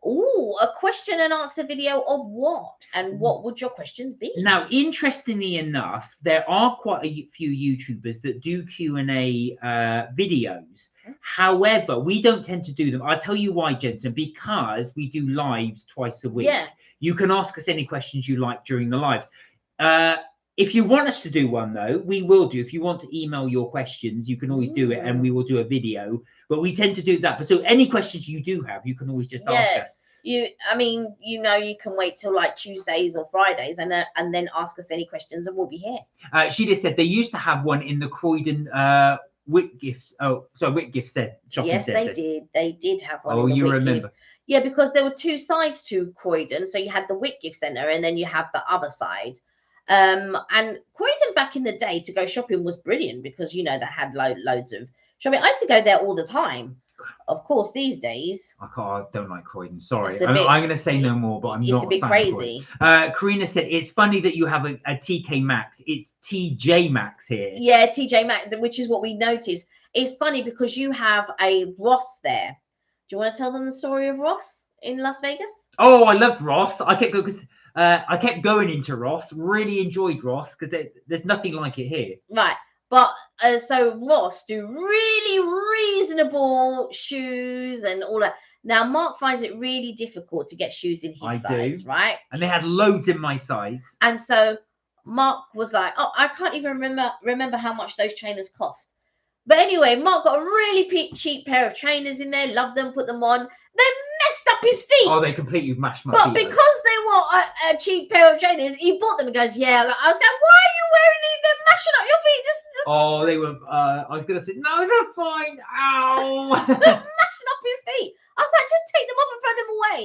Oh, a question and answer video of what? And what would your questions be? Now, interestingly enough, there are quite a few YouTubers that do Q&A videos. However, we don't tend to do them. I'll tell you why, Jensen, because we do lives twice a week. Yeah. You can ask us any questions you like during the lives. If you want us to do one, though, we will do. If you want to email your questions, you can always do it, and we will do a video. But we tend to do that. But so any questions you do have, you can always just ask us. You can wait till like Tuesdays or Fridays and then ask us any questions, and we'll be here. She just said they used to have one in the Croydon Whitgift. Oh, sorry, Whitgift said shopping yes, centre. they did. They did have one. Oh, in the you Whitgift. remember? Yeah, because there were two sides to Croydon. So you had the Whitgift Centre, and then you have the other side. And Croydon back in the day to go shopping was brilliant because they had loads of shopping. I used to go there all the time. Of course, these days I don't like Croydon. Sorry, I'm going to say no more, but I'm not. It's a bit crazy. Karina said it's funny that you have a TK Maxx. It's TJ Maxx here. Yeah, TJ Maxx, which is what we noticed. It's funny because you have a Ross there. Do you want to tell them the story of Ross in Las Vegas? Oh, I loved Ross. I kept going into Ross. Really enjoyed Ross because there's nothing like it here. Right. But so Ross do really reasonable shoes and all that. Now Mark finds it really difficult to get shoes in his size, right? And they had loads in my size. And so Mark was like, "Oh, I can't even remember how much those trainers cost." But anyway, Mark got a really cheap pair of trainers in there. Loved them, put them on. They messed up his feet. Oh, they completely mashed my feet. But because they were a cheap pair of trainers, he bought them and goes, "Yeah." Like, I was going, "Why are you wearing these? They're mashing up your feet." Just... Oh, they were. I was going to say, no, they're fine. Ow. They're mashing up his feet. I was like, just take them off and throw them away.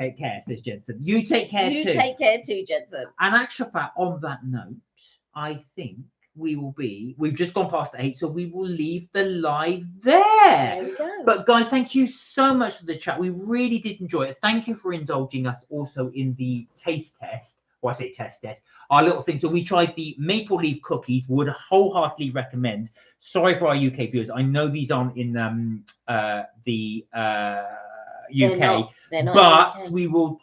Take care, says Jensen. You take care too. You take care too, Jensen. And actual fact, on that note, I think we've just gone past 8, so we will leave the live there. There we go. But guys, thank you so much for the chat. We really did enjoy it. Thank you for indulging us also in the taste test. Well, I say test, our little thing. So we tried the maple leaf cookies, would wholeheartedly recommend. Sorry for our UK viewers. I know these aren't in the UK, they're not but UK. We will,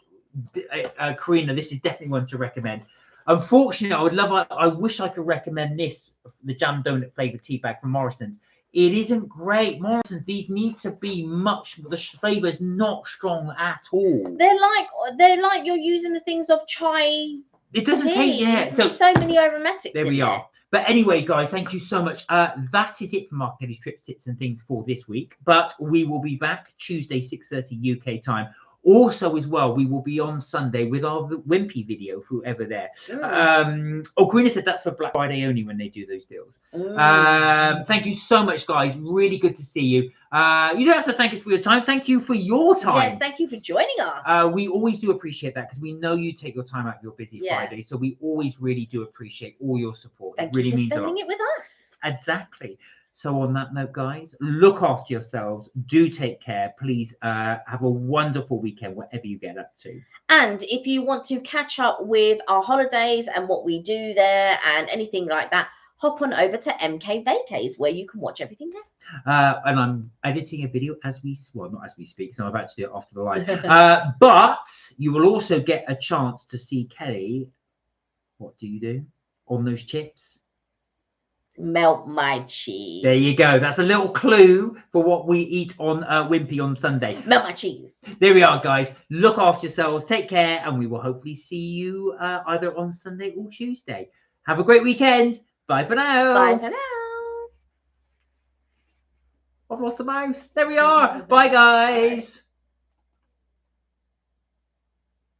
Karina, this is definitely one to recommend. Unfortunately, I wish I could recommend this, the jam donut flavored tea bag from Morrison's. It isn't great. Morrison's, these need to be the flavor is not strong at all. They're like you're using the things of chai. It doesn't taste, so many aromatics. There we are. But anyway, guys, thank you so much. That is it for Mark Kelly's Trip Tips and Things for this week. But we will be back Tuesday, 6:30 UK time. Also, as well, we will be on Sunday with our Wimpy video, whoever there. Karina said that's for Black Friday only when they do those deals. Thank you so much, guys. Really good to see you. You don't have to thank us for your time. Thank you for your time. Yes, thank you for joining us. We always do appreciate that because we know you take your time out of your busy Friday. So we always really do appreciate all your support. Thank it really you for means spending a lot. it with us. Exactly. So on that note, guys, look after yourselves. Do take care. Please have a wonderful weekend, whatever you get up to. And if you want to catch up with our holidays and what we do there and anything like that, hop on over to MK Vacays where you can watch everything there. And I'm editing a video not as we speak, so I'm about to do it after the live. But you will also get a chance to see Kelly. What do you do on those chips? Melt my cheese. There you go. That's a little clue for what we eat on Wimpy on Sunday. Melt my cheese. There we are, guys. Look after yourselves. Take care. And we will hopefully see you either on Sunday or Tuesday. Have a great weekend. Bye for now. Bye for now. I've lost the mouse. There we are. Bye, guys.